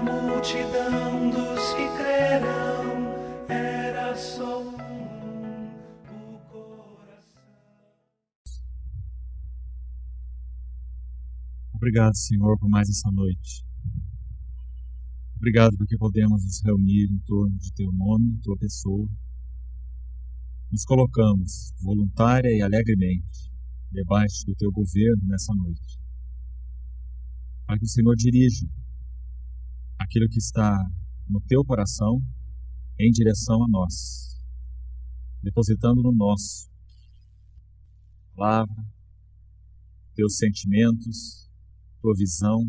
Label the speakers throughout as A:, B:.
A: multidão dos que crerão, era só o coração.
B: Obrigado, Senhor, por mais essa noite. Obrigado porque podemos nos reunir em torno de Teu nome, Tua pessoa. Nos colocamos voluntária e alegremente debaixo do Teu governo nessa noite. Para que o Senhor dirija aquilo que está no Teu coração em direção a nós, depositando no nosso palavra, Teus sentimentos, Tua visão,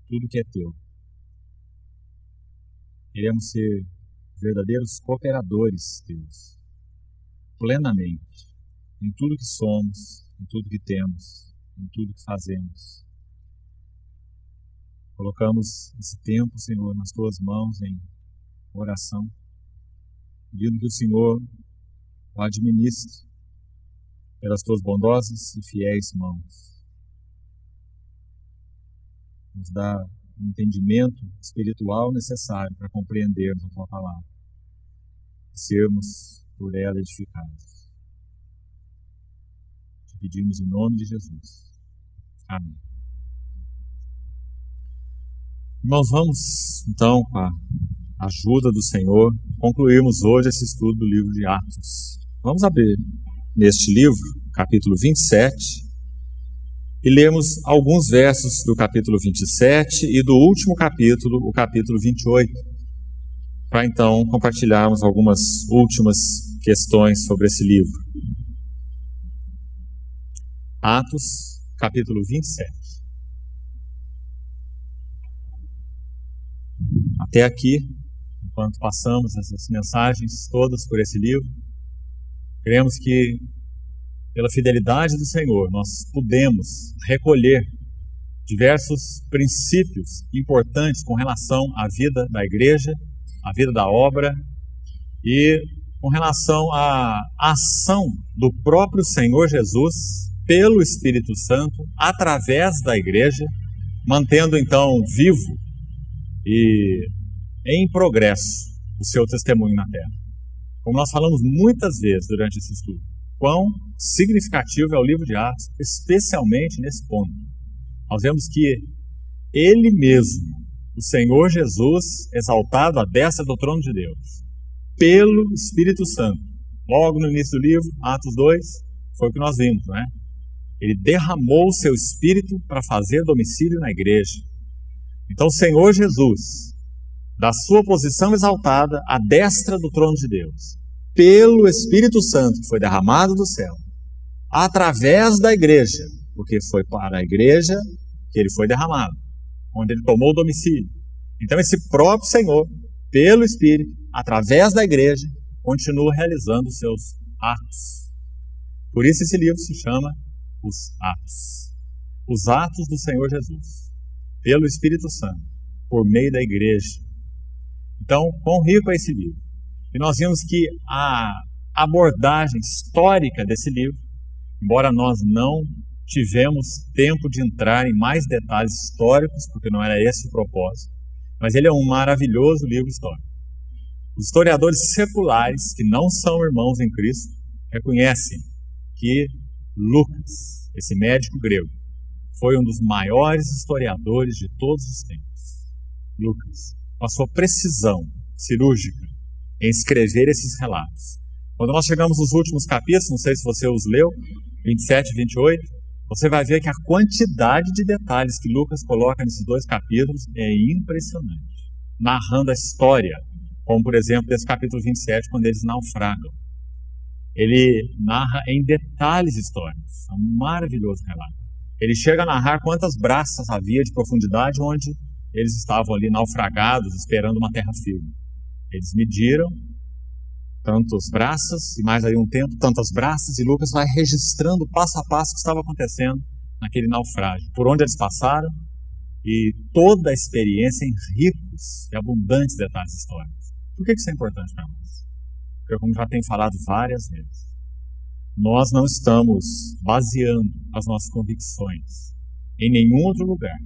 B: tudo que é Teu. Queremos ser verdadeiros cooperadores Teus, plenamente, em tudo que somos, em tudo que temos, em tudo que fazemos. Colocamos esse tempo, Senhor, nas Tuas mãos em oração, pedindo que o Senhor o administre pelas Tuas bondosas e fiéis mãos. Nos dá o entendimento espiritual necessário para compreendermos a Tua palavra e sermos por ela edificados. Te pedimos em nome de Jesus. Amém. Irmãos, vamos então, com a ajuda do Senhor, concluirmos hoje esse estudo do livro de Atos. Vamos abrir neste livro, capítulo 27, e lemos alguns versos do capítulo 27 e do último capítulo, o capítulo 28, para então compartilharmos algumas últimas questões sobre esse livro. Atos, capítulo 27. Até aqui, enquanto passamos essas mensagens todas por esse livro, queremos que, pela fidelidade do Senhor, nós pudemos recolher diversos princípios importantes com relação à vida da igreja, à vida da obra e com relação à ação do próprio Senhor Jesus pelo Espírito Santo através da igreja, mantendo então vivo e em progresso o seu testemunho na terra. Como nós falamos muitas vezes durante esse estudo, quão significativo é o livro de Atos, especialmente nesse ponto. Nós vemos que Ele mesmo, o Senhor Jesus, exaltado à destra do trono de Deus, pelo Espírito Santo, logo no início do livro, Atos 2, foi o que nós vimos, não é? Ele derramou o seu Espírito para fazer domicílio na igreja. Então o Senhor Jesus, da sua posição exaltada à destra do trono de Deus, pelo Espírito Santo que foi derramado do céu, através da igreja, porque foi para a igreja que ele foi derramado, onde ele tomou o domicílio. Então esse próprio Senhor, pelo Espírito, através da igreja, continua realizando os seus atos. Por isso esse livro se chama Os Atos. Os Atos do Senhor Jesus, pelo Espírito Santo, por meio da igreja. Então, quão rico é esse livro. E nós vimos que a abordagem histórica desse livro, embora nós não tivemos tempo de entrar em mais detalhes históricos, porque não era esse o propósito, mas ele é um maravilhoso livro histórico. Os historiadores seculares, que não são irmãos em Cristo, reconhecem que Lucas, esse médico grego, foi um dos maiores historiadores de todos os tempos. Lucas, com a sua precisão cirúrgica em escrever esses relatos. Quando nós chegamos nos últimos capítulos, não sei se você os leu, 27 e 28, você vai ver que a quantidade de detalhes que Lucas coloca nesses dois capítulos é impressionante. Narrando a história, como por exemplo desse capítulo 27, quando eles naufragam. Ele narra em detalhes históricos. É um maravilhoso relato. Ele chega a narrar quantas braças havia de profundidade onde eles estavam ali naufragados, esperando uma terra firme. Eles mediram tantas braças, e mais aí um tempo, tantas braças, e Lucas vai registrando passo a passo o que estava acontecendo naquele naufrágio, por onde eles passaram, e toda a experiência em ricos e abundantes detalhes históricos. Por que isso é importante para nós? Porque, como já tenho falado várias vezes, nós não estamos baseando as nossas convicções em nenhum outro lugar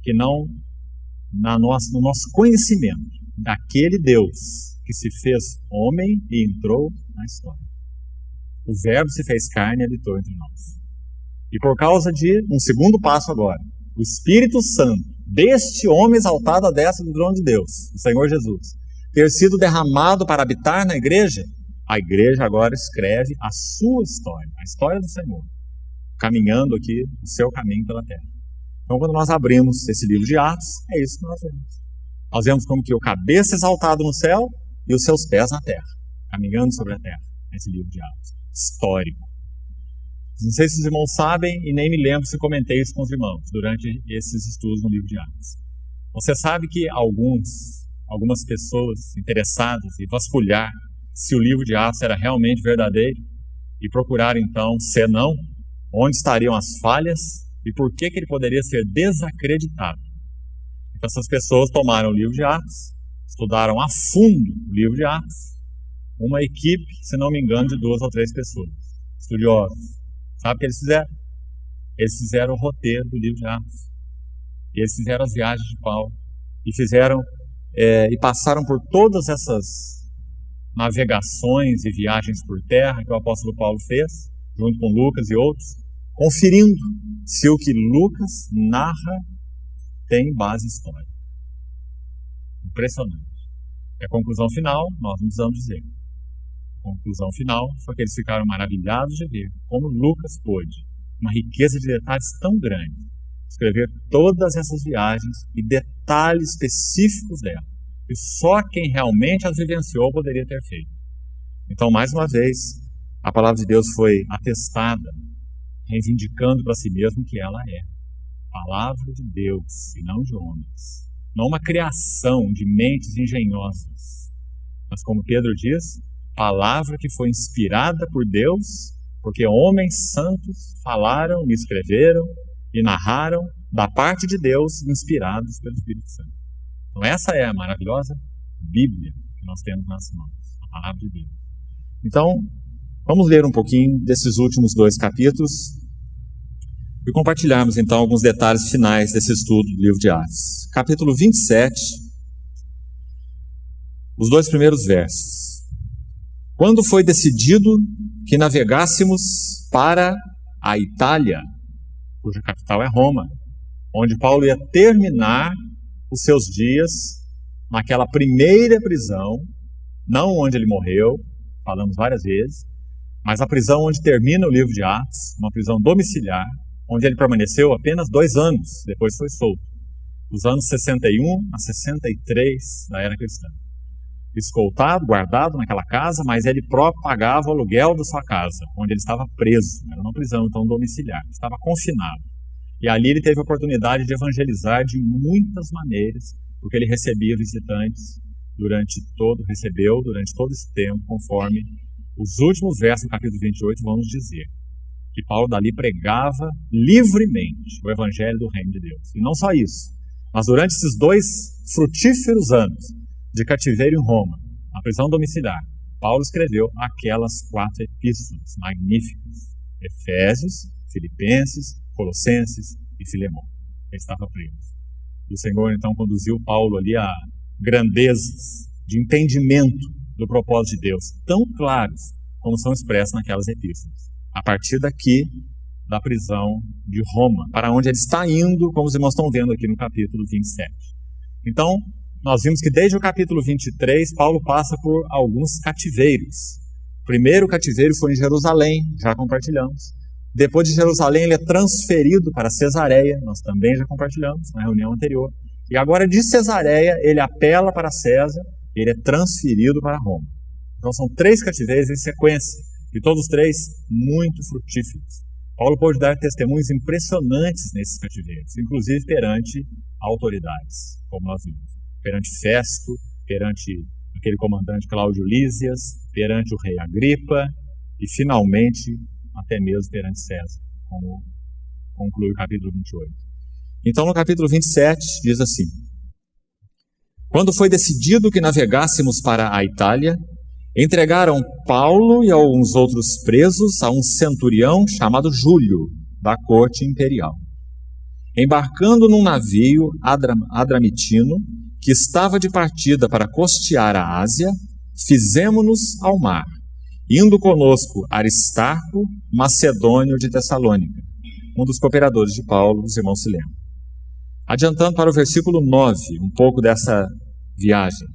B: que não no nosso conhecimento daquele Deus que se fez homem e entrou na história. O Verbo se fez carne e habitou entre nós. E por causa de um segundo passo agora, o Espírito Santo deste homem exaltado à destra do trono de Deus, o Senhor Jesus, ter sido derramado para habitar na igreja, a igreja agora escreve a sua história, a história do Senhor, caminhando aqui o seu caminho pela terra. Então, quando nós abrimos esse livro de Atos, é isso que nós vemos. Nós vemos como que o cabeça exaltado no céu e os seus pés na terra, caminhando sobre a terra, nesse livro de Atos. Histórico. Não sei se os irmãos sabem, e nem me lembro se comentei isso com os irmãos durante esses estudos no livro de Atos. Você sabe que algumas pessoas interessadas em vasculhar se o livro de Atos era realmente verdadeiro e procurar então, se não, onde estariam as falhas e por que ele poderia ser desacreditado. Então essas pessoas tomaram o livro de Atos, estudaram a fundo o livro de Atos, uma equipe, se não me engano, de 2 ou 3 pessoas, estudiosos. Sabe o que eles fizeram? Eles fizeram o roteiro do livro de Atos. Eles fizeram as viagens de Paulo e passaram por todas essas navegações e viagens por terra que o apóstolo Paulo fez, junto com Lucas e outros, conferindo se o que Lucas narra tem base histórica. Impressionante. E a conclusão final, nós não precisamos dizer. A conclusão final foi que eles ficaram maravilhados de ver como Lucas pôde, uma riqueza de detalhes tão grande, escrever todas essas viagens e detalhes específicos dela, que só quem realmente as vivenciou poderia ter feito. Então, mais uma vez, a palavra de Deus foi atestada, reivindicando para si mesmo que ela é palavra de Deus e não de homens, não uma criação de mentes engenhosas, mas como Pedro diz, palavra que foi inspirada por Deus, porque homens santos falaram e escreveram e narraram da parte de Deus, inspirados pelo Espírito Santo. Então essa é a maravilhosa Bíblia que nós temos nas mãos, a palavra de Deus. Então, vamos ler um pouquinho desses últimos 2 capítulos e compartilharmos então alguns detalhes finais desse estudo do livro de Atos. Capítulo 27, os 2 primeiros versos. Quando foi decidido que navegássemos para a Itália, cuja capital é Roma, onde Paulo ia terminar os seus dias naquela primeira prisão, não onde ele morreu, falamos várias vezes, mas a prisão onde termina o livro de Atos, uma prisão domiciliar, onde ele permaneceu apenas 2 anos, depois foi solto, dos anos 61 a 63 da era cristã. Escoltado, guardado naquela casa, mas ele próprio pagava o aluguel da sua casa, onde ele estava preso, era uma prisão então domiciliar, estava confinado. E ali ele teve a oportunidade de evangelizar de muitas maneiras, porque ele recebia visitantes recebeu durante todo esse tempo, conforme os últimos versos do capítulo 28 vão nos dizer, que Paulo dali pregava livremente o evangelho do reino de Deus. E não só isso, mas durante esses 2 frutíferos anos de cativeiro em Roma, a prisão domiciliar, Paulo escreveu aquelas 4 epístolas magníficas, Efésios, Filipenses, Colossenses e Filemão. Ele estava preso. E o Senhor então conduziu Paulo ali a grandezas de entendimento do propósito de Deus, tão claros como são expressos naquelas epístolas. A partir daqui, da prisão de Roma, para onde ele está indo, como os irmãos estão vendo aqui no capítulo 27. Então, nós vimos que desde o capítulo 23, Paulo passa por alguns cativeiros. O primeiro cativeiro foi em Jerusalém, já compartilhamos. Depois de Jerusalém, ele é transferido para Cesareia, nós também já compartilhamos na reunião anterior. E agora de Cesareia, ele apela para César, ele é transferido para Roma. Então são 3 cativeiros em sequência, e todos 3 muito frutíferos. Paulo pôde dar testemunhos impressionantes nesses cativeiros, inclusive perante autoridades, como nós vimos. Perante Festo, perante aquele comandante Cláudio Lísias, perante o rei Agripa e, finalmente, até mesmo perante César, como conclui o capítulo 28. Então, no capítulo 27, diz assim: quando foi decidido que navegássemos para a Itália, entregaram Paulo e alguns outros presos a um centurião chamado Júlio, da corte imperial. embarcando num navio adramitino, que estava de partida para costear a Ásia, fizemo-nos ao mar, indo conosco Aristarco, macedônio de Tessalônica, um dos cooperadores de Paulo, os irmãos se lembram. Adiantando para o versículo 9, um pouco dessa viagem.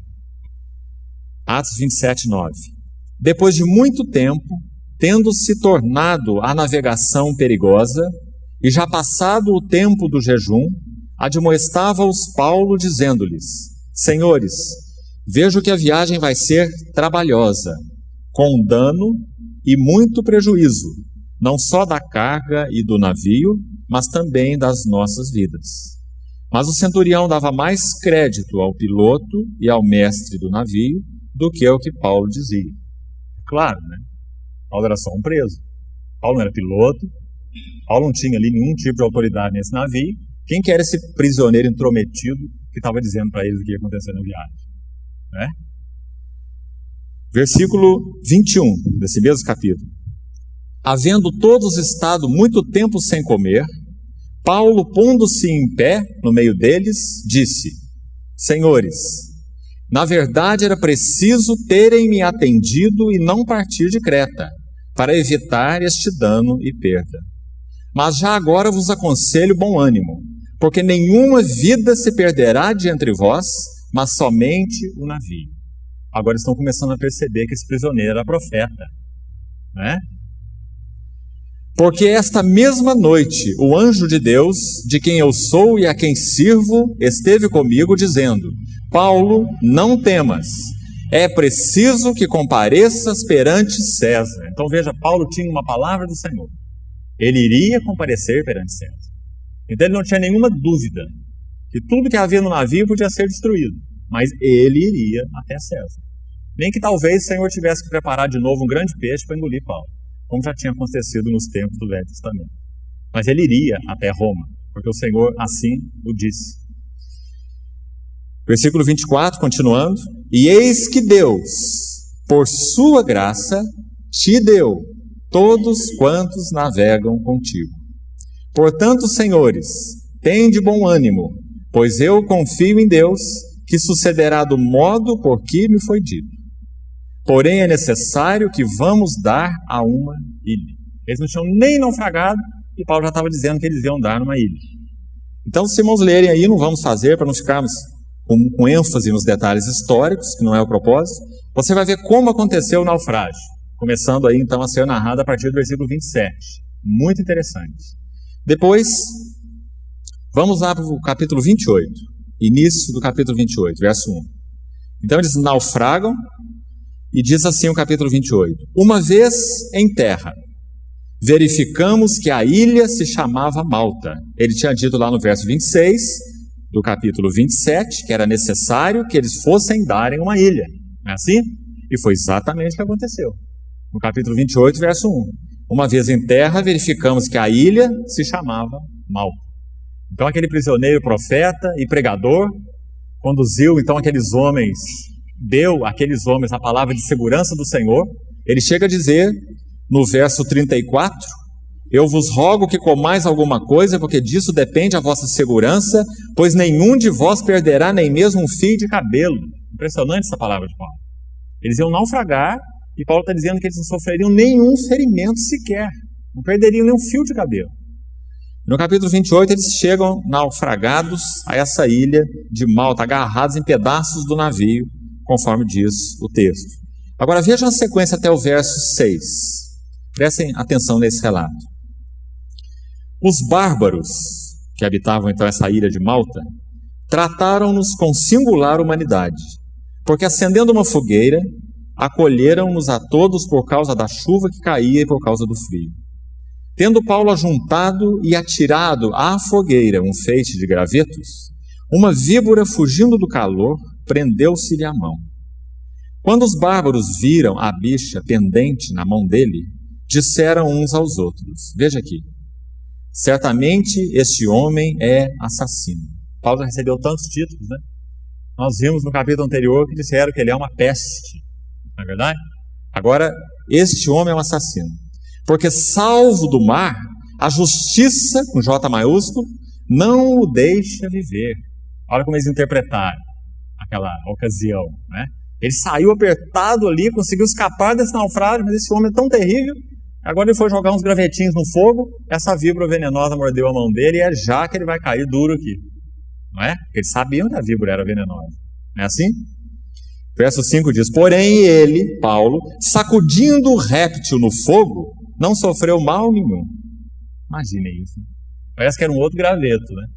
B: Atos 27, 9. Depois de muito tempo, tendo se tornado a navegação perigosa, e já passado o tempo do jejum, admoestava-os Paulo, dizendo-lhes: Senhores, vejo que a viagem vai ser trabalhosa, com dano e muito prejuízo, não só da carga e do navio, mas também das nossas vidas. Mas o centurião dava mais crédito ao piloto e ao mestre do navio do que ao que Paulo dizia. Claro, né? Paulo era só um preso. Paulo não era piloto. Paulo não tinha ali nenhum tipo de autoridade nesse navio. Quem que era esse prisioneiro intrometido que estava dizendo para eles o que ia acontecer na viagem? Né? Versículo 21 desse mesmo capítulo. Havendo todos estado muito tempo sem comer, Paulo, pondo-se em pé no meio deles, disse: Senhores, na verdade era preciso terem me atendido e não partir de Creta, para evitar este dano e perda. Mas já agora vos aconselho bom ânimo, porque nenhuma vida se perderá de entre vós, mas somente o navio. Agora estão começando a perceber que esse prisioneiro era profeta, né? Porque esta mesma noite o anjo de Deus, de quem eu sou e a quem sirvo, esteve comigo dizendo: Paulo, não temas, é preciso que compareças perante César. Então veja, Paulo tinha uma palavra do Senhor. Ele iria comparecer perante César. Então ele não tinha nenhuma dúvida que tudo que havia no navio podia ser destruído, mas ele iria até César. Nem que talvez o Senhor tivesse que preparar de novo um grande peixe para engolir Paulo, como já tinha acontecido nos tempos do Velho Testamento. Mas ele iria até Roma, porque o Senhor assim o disse. Versículo 24, continuando. E eis que Deus, por sua graça, te deu todos quantos navegam contigo. Portanto, senhores, tende bom ânimo, pois eu confio em Deus, que sucederá do modo por que me foi dito. Porém, é necessário que vamos dar a uma ilha. Eles não tinham nem naufragado e Paulo já estava dizendo que eles iam dar numa ilha. Então, se irmãos lerem aí, não vamos fazer para não ficarmos com ênfase nos detalhes históricos, que não é o propósito. Você vai ver como aconteceu o naufrágio, começando aí então a ser narrado a partir do versículo 27. Muito interessante. Depois, vamos lá para o capítulo 28, início do capítulo 28, verso 1. Então eles naufragam, e diz assim o capítulo 28. Uma vez em terra, verificamos que a ilha se chamava Malta. Ele tinha dito lá no verso 26 do capítulo 27 que era necessário que eles fossem darem uma ilha. Não é assim? E foi exatamente o que aconteceu. No capítulo 28, verso 1. Uma vez em terra, verificamos que a ilha se chamava Malta. Então aquele prisioneiro profeta e pregador conduziu então aqueles homens, deu àqueles homens a palavra de segurança do Senhor. Ele chega a dizer no verso 34, eu vos rogo que comais alguma coisa, porque disso depende a vossa segurança, pois nenhum de vós perderá nem mesmo um fio de cabelo. Impressionante essa palavra de Paulo. Eles iam naufragar e Paulo está dizendo que eles não sofreriam nenhum ferimento sequer, não perderiam nenhum fio de cabelo. No capítulo 28 eles chegam naufragados a essa ilha de Malta, agarrados em pedaços do navio, conforme diz o texto. Agora vejam a sequência até o verso 6. Prestem atenção nesse relato. Os bárbaros que habitavam então essa ilha de Malta trataram-nos com singular humanidade, porque acendendo uma fogueira, acolheram-nos a todos por causa da chuva que caía e por causa do frio. Tendo Paulo ajuntado e atirado à fogueira um feixe de gravetos, uma víbora, fugindo do calor, prendeu-se-lhe a mão. Quando os bárbaros viram a bicha pendente na mão dele, disseram uns aos outros, veja aqui, certamente este homem é assassino. Paulo já recebeu tantos títulos, né? Nós vimos no capítulo anterior que disseram que ele é uma peste, não é verdade? Agora, este homem é um assassino, porque salvo do mar, a justiça, com J maiúsculo, não o deixa viver. Olha como eles interpretaram aquela ocasião, né? Ele saiu apertado ali, conseguiu escapar desse naufrágio, mas esse homem é tão terrível. Agora ele foi jogar uns gravetinhos no fogo, essa víbora venenosa mordeu a mão dele e é já que ele vai cair duro aqui. Não é? Eles sabiam que a víbora era venenosa. Não é assim? Verso 5 diz: porém ele, Paulo, sacudindo o réptil no fogo, não sofreu mal nenhum. Imaginem isso. Né? Parece que era um outro graveto, né?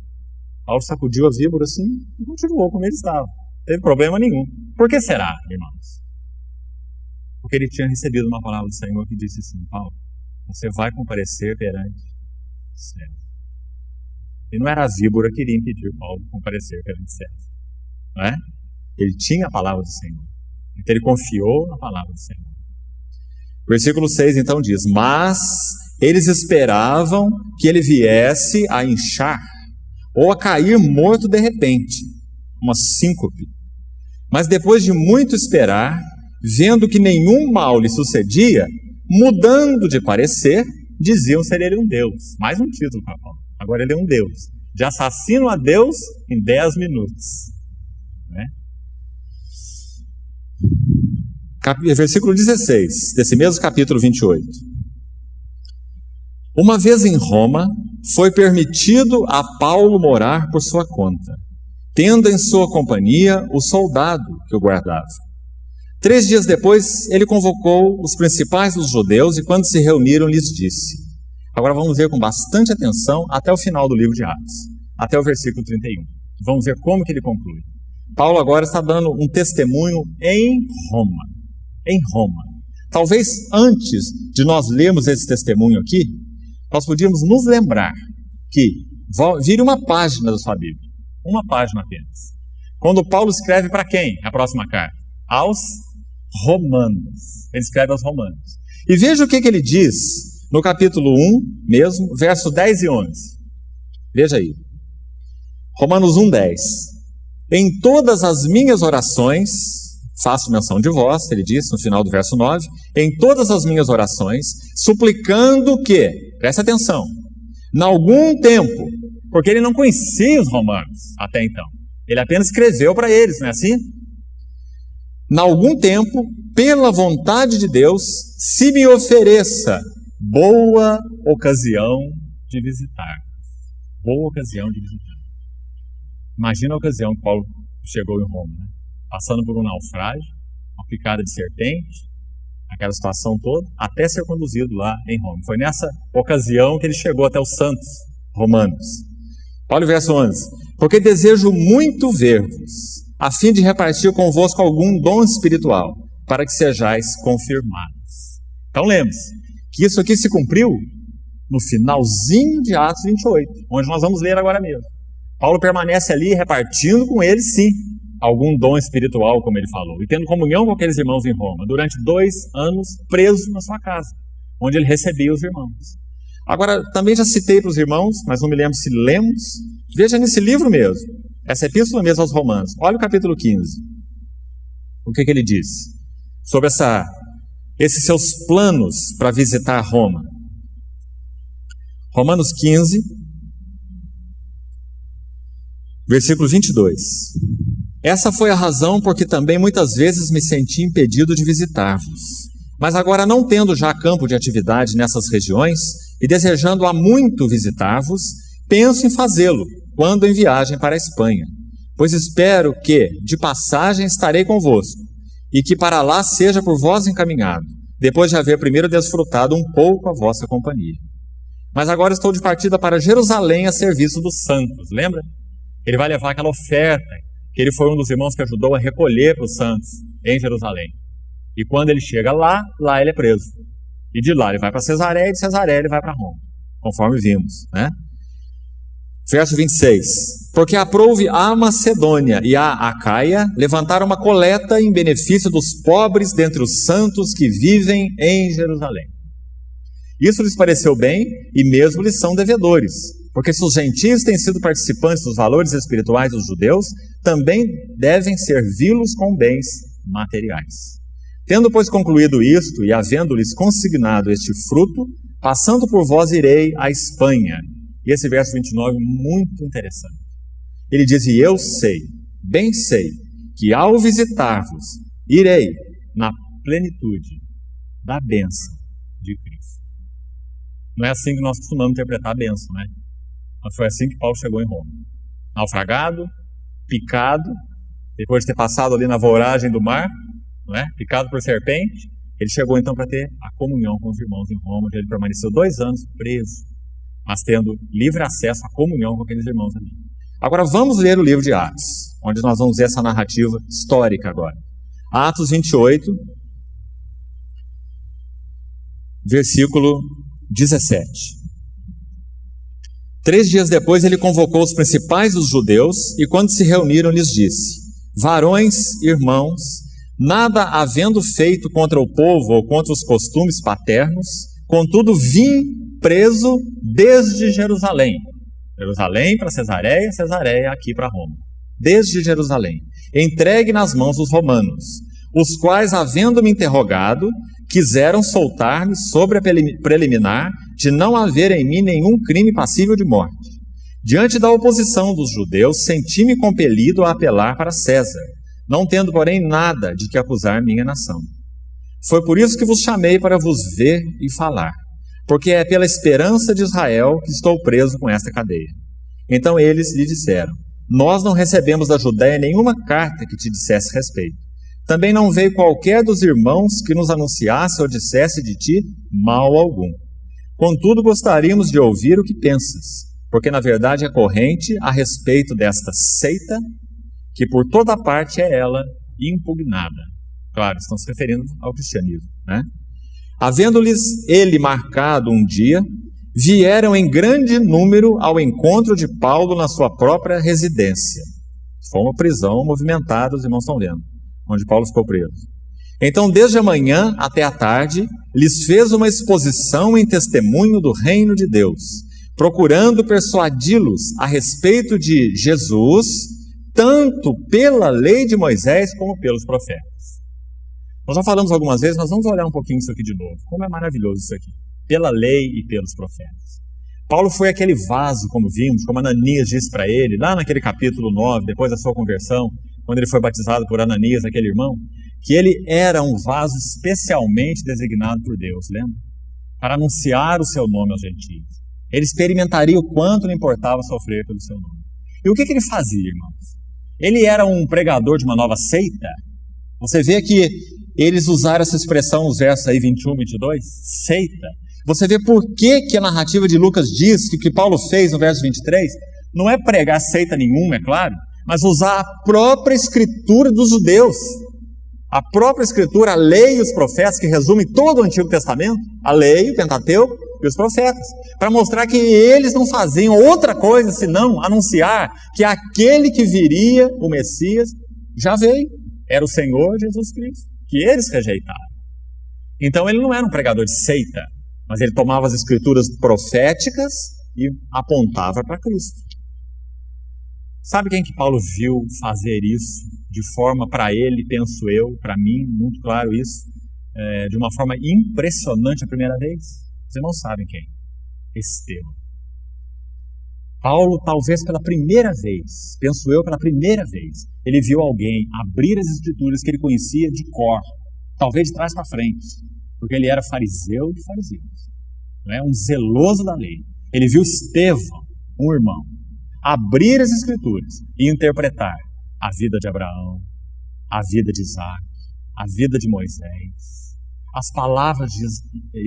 B: Paulo sacudiu a víbora assim e continuou como ele estava. Não teve problema nenhum. Por que será, irmãos? Porque ele tinha recebido uma palavra do Senhor que disse assim: Paulo, você vai comparecer perante César. E não era a víbora que iria impedir Paulo de comparecer perante César. Não é? Ele tinha a palavra do Senhor. Então ele confiou na palavra do Senhor. Versículo 6 então diz: mas eles esperavam que ele viesse a inchar ou a cair morto de repente, uma síncope. Mas depois de muito esperar, vendo que nenhum mal lhe sucedia, mudando de parecer, diziam ser ele um Deus. Mais um título para Paulo. Agora ele é um Deus. De assassino a Deus em 10 minutos. Né? Versículo 16, desse mesmo capítulo 28. Uma vez em Roma, foi permitido a Paulo morar por sua conta, tendo em sua companhia o soldado que o guardava. 3 dias depois, ele convocou os principais dos judeus e, quando se reuniram, lhes disse. Agora vamos ver com bastante atenção até o final do livro de Atos, até o versículo 31. Vamos ver como que ele conclui. Paulo agora está dando um testemunho em Roma. Em Roma. Talvez antes de nós lermos esse testemunho aqui, nós podíamos nos lembrar que, vire uma página da sua Bíblia, uma página apenas. Quando Paulo escreve para quem? A próxima carta? Aos Romanos. Ele escreve aos Romanos. E veja o que ele diz no capítulo 1 mesmo, verso 10 e 11. Veja aí. Romanos 1, 10. Em todas as minhas orações, faço menção de vós, ele diz no final do verso 9, em todas as minhas orações, suplicando que, preste atenção, em algum tempo, porque ele não conhecia os romanos até então, ele apenas escreveu para eles, não é assim? Em algum tempo, pela vontade de Deus, se me ofereça boa ocasião de visitar. Boa ocasião de visitar. Imagina a ocasião que Paulo chegou em Roma, né? Passando por um naufrágio, uma picada de serpente, aquela situação toda, até ser conduzido lá em Roma. Foi nessa ocasião que ele chegou até os santos romanos. Olha o verso 11. Porque desejo muito ver-vos, a fim de repartir convosco algum dom espiritual, para que sejais confirmados. Então lembre-se, que isso aqui se cumpriu no finalzinho de Atos 28, onde nós vamos ler agora mesmo. Paulo permanece ali repartindo com eles, sim, algum dom espiritual, como ele falou, e tendo comunhão com aqueles irmãos em Roma, durante 2 anos preso na sua casa, onde ele recebia os irmãos. Agora, também já citei para os irmãos, mas não me lembro se lemos, veja nesse livro mesmo, essa epístola mesmo aos Romanos, olha o capítulo 15, o que ele diz sobre esses seus planos para visitar Roma. Romanos 15, versículo 22. Essa foi a razão por que também muitas vezes me senti impedido de visitar-vos. Mas agora, não tendo já campo de atividade nessas regiões e desejando há muito visitar-vos, penso em fazê-lo quando em viagem para a Espanha, pois espero que de passagem estarei convosco e que para lá seja por vós encaminhado, depois de haver primeiro desfrutado um pouco a vossa companhia. Mas agora estou de partida para Jerusalém a serviço dos santos, lembra? Ele vai levar aquela oferta que ele foi um dos irmãos que ajudou a recolher para os santos em Jerusalém. E quando ele chega lá ele é preso. E de lá ele vai para Cesareia, e de Cesareia ele vai para Roma, conforme vimos, né? Verso 26. Porque aprouve a Macedônia e a Acaia levantaram uma coleta em benefício dos pobres dentre os santos que vivem em Jerusalém. Isso lhes pareceu bem e mesmo lhes são devedores, porque se os gentios têm sido participantes dos valores espirituais dos judeus, também devem servi-los com bens materiais. Tendo, pois, concluído isto e havendo-lhes consignado este fruto, passando por vós irei à Espanha, E esse verso 29 é muito interessante. Ele diz: e eu sei, bem sei, que ao visitar-vos, irei na plenitude da bênção de Cristo. Não é assim que nós costumamos interpretar a bênção, né? Mas foi assim que Paulo chegou em Roma. Naufragado, picado, depois de ter passado ali na voragem do mar, não é? Picado por serpente, ele chegou então para ter a comunhão com os irmãos em Roma, onde ele permaneceu 2 anos preso, mas tendo livre acesso à comunhão com aqueles irmãos ali. Agora vamos ler o livro de Atos, onde nós vamos ver essa narrativa histórica agora. Atos 28, versículo 17. 3 dias depois ele convocou os principais dos judeus e quando se reuniram lhes disse: varões, irmãos, nada havendo feito contra o povo ou contra os costumes paternos, contudo vim preso desde Jerusalém. Jerusalém para Cesareia, Cesareia aqui para Roma. Desde Jerusalém, entregue nas mãos dos romanos, os quais, havendo-me interrogado, quiseram soltar-me sobre a preliminar de não haver em mim nenhum crime passível de morte. Diante da oposição dos judeus, senti-me compelido a apelar para César, não tendo, porém, nada de que acusar minha nação. Foi por isso que vos chamei para vos ver e falar, porque é pela esperança de Israel que estou preso com esta cadeia. Então eles lhe disseram: nós não recebemos da Judéia nenhuma carta que te dissesse respeito. Também não veio qualquer dos irmãos que nos anunciasse ou dissesse de ti mal algum. Contudo, gostaríamos de ouvir o que pensas, porque na verdade é corrente a respeito desta seita, que por toda parte é ela impugnada. Claro, estão se referindo ao cristianismo, né? Havendo-lhes ele marcado um dia, vieram em grande número ao encontro de Paulo na sua própria residência. Foi uma prisão movimentada, os irmãos estão vendo, onde Paulo ficou preso. Então, desde a manhã até a tarde, lhes fez uma exposição em testemunho do reino de Deus, procurando persuadi-los a respeito de Jesus, tanto pela lei de Moisés como pelos profetas. Nós já falamos algumas vezes, nós vamos olhar um pouquinho isso aqui de novo. Como é maravilhoso isso aqui. Pela lei e pelos profetas. Paulo foi aquele vaso, como vimos, como Ananias disse para ele, lá naquele capítulo 9, depois da sua conversão, quando ele foi batizado por Ananias, aquele irmão, que ele era um vaso especialmente designado por Deus, lembra? Para anunciar o seu nome aos gentios. Ele experimentaria o quanto lhe importava sofrer pelo seu nome. E o que ele fazia, irmãos? Ele era um pregador de uma nova seita? Você vê que eles usaram essa expressão nos versos aí 21 e 22, seita. Você vê por que a narrativa de Lucas diz que o que Paulo fez no verso 23 não é pregar seita nenhuma, é claro, mas usar a própria escritura dos judeus. A própria escritura, a lei e os profetas, que resumem todo o Antigo Testamento, a lei, o Pentateuco e os profetas, para mostrar que eles não faziam outra coisa senão anunciar que aquele que viria, o Messias, já veio. Era o Senhor Jesus Cristo, que eles rejeitaram. Então ele não era um pregador de seita, mas ele tomava as escrituras proféticas e apontava para Cristo. Sabe quem que Paulo viu fazer isso de forma, para ele, penso eu, para mim, muito claro isso, de uma forma impressionante a primeira vez? Vocês não sabem quem? Estevão. Paulo, talvez pela primeira vez, penso eu, pela primeira vez, ele viu alguém abrir as escrituras que ele conhecia de cor, talvez de trás para frente, porque ele era fariseu de fariseus, não é? Um zeloso da lei. Ele viu Estevão, um irmão, abrir as escrituras e interpretar a vida de Abraão, a vida de Isaac, a vida de Moisés, as palavras de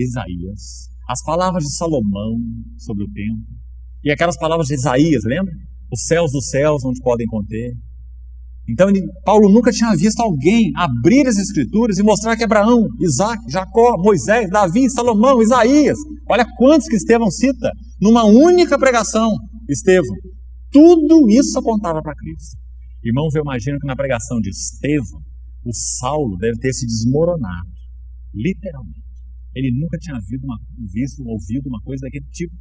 B: Isaías, as palavras de Salomão sobre o templo, e aquelas palavras de Isaías, lembra? Os céus dos céus não te podem conter. Então Paulo nunca tinha visto alguém abrir as escrituras e mostrar que Abraão, Isaac, Jacó, Moisés, Davi, Salomão, Isaías, olha quantos que Estevão cita numa única pregação. Estevão, tudo isso apontava para Cristo. Irmãos, eu imagino que na pregação de Estevão, o Saulo deve ter se desmoronado, literalmente. Ele nunca tinha ouvido uma coisa daquele tipo.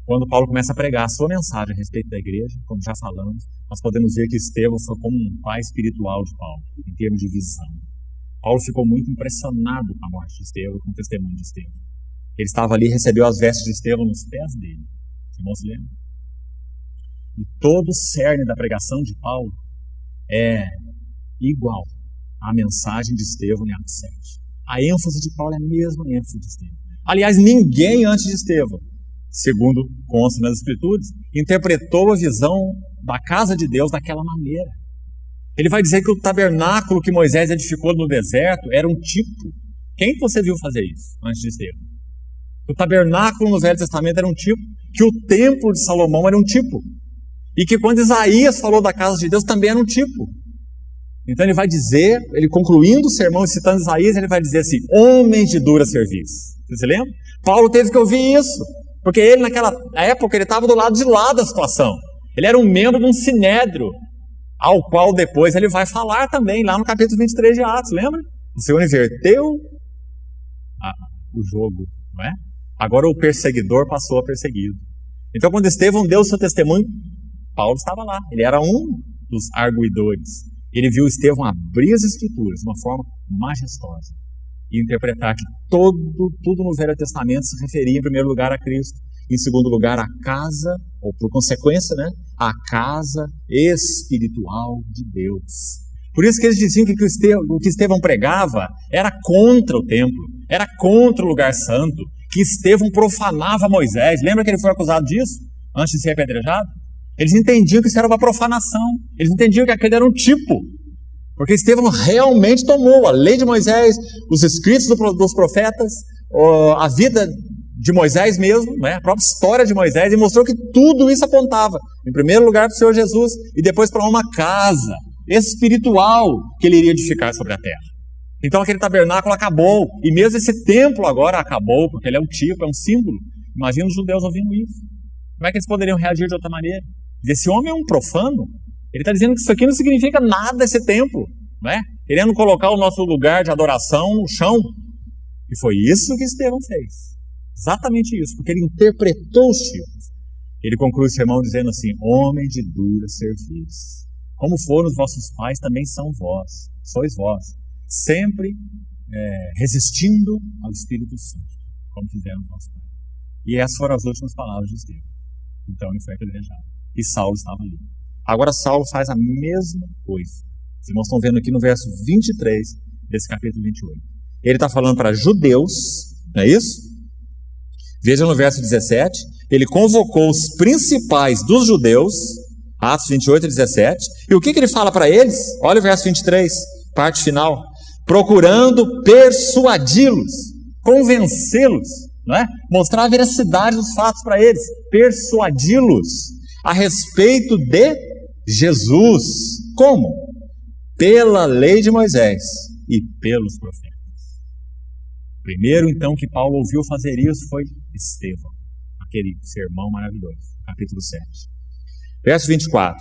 B: Quando Paulo começa a pregar a sua mensagem a respeito da igreja, como já falamos, nós podemos ver que Estevão foi como um pai espiritual de Paulo, em termos de visão. Paulo ficou muito impressionado com a morte de Estevão, com o testemunho de Estevão. Ele estava ali e recebeu as vestes de Estevão nos pés dele. Os irmãos se lembram? E todo o cerne da pregação de Paulo é igual à mensagem de Estevão em Atos 7. A ênfase de Paulo é a mesma ênfase de Estevão. Aliás, ninguém antes de Estevão, segundo consta nas Escrituras, interpretou a visão da casa de Deus daquela maneira. Ele vai dizer que o tabernáculo que Moisés edificou no deserto era um tipo. Quem você viu fazer isso antes de Estevão? O tabernáculo no Velho Testamento era um tipo, que o templo de Salomão era um tipo, e que quando Isaías falou da casa de Deus também era um tipo. Então ele vai dizer, ele concluindo o sermão e citando Isaías, ele vai dizer assim: homens de dura serviço. Você se lembra? Paulo teve que ouvir isso, porque ele naquela época ele estava do lado de lá da situação. Ele era um membro de um sinédrio, ao qual depois ele vai falar também, lá no capítulo 23 de Atos, lembra? O Senhor inverteu o jogo, não é? Agora o perseguidor passou a perseguido. Então quando Estevão deu o seu testemunho, Paulo estava lá, ele era um dos arguidores. Ele viu Estevão abrir as Escrituras de uma forma majestosa e interpretar que tudo no Velho Testamento se referia em primeiro lugar a Cristo, em segundo lugar a casa, ou por consequência, né, a casa espiritual de Deus. Por isso que eles diziam que o que Estevão pregava era contra o templo, era contra o lugar santo, que Estevão profanava Moisés. Lembra que ele foi acusado disso antes de ser apedrejado? Eles entendiam que isso era uma profanação, eles entendiam que aquele era um tipo, porque Estevão realmente tomou a lei de Moisés, os escritos dos profetas, a vida de Moisés mesmo, né, a própria história de Moisés, e mostrou que tudo isso apontava, em primeiro lugar para o Senhor Jesus, e depois para uma casa espiritual que ele iria edificar sobre a terra. Então aquele tabernáculo acabou, e mesmo esse templo agora acabou, porque ele é um tipo, é um símbolo. Imagina os judeus ouvindo isso. Como é que eles poderiam reagir de outra maneira? Esse homem é um profano. Ele está dizendo que isso aqui não significa nada, esse templo, não é? Querendo colocar o nosso lugar de adoração no chão. E foi isso que Estevão fez. Exatamente isso, porque ele interpretou os tipos. Ele conclui o sermão dizendo assim: homem de dura serviço, como foram os vossos pais, também sois vós, sempre resistindo ao Espírito Santo, como fizeram os nossos pais. E essas foram as últimas palavras de Estevão. Então ele foi apedrejado. E Saulo estava ali. Agora Saulo faz a mesma coisa. Os irmãos estão vendo aqui no verso 23 desse capítulo 28. Ele está falando para judeus, não é isso? Veja no verso 17. Ele convocou os principais dos judeus, Atos 28 e 17. E o que ele fala para eles? Olha o verso 23, parte final. Procurando persuadi-los, convencê-los, não é? Mostrar a veracidade dos fatos para eles, persuadi-los a respeito de Jesus. Como? Pela lei de Moisés e pelos profetas. Primeiro, então, que Paulo ouviu fazer isso foi Estevão, aquele sermão maravilhoso, capítulo 7. Verso 24.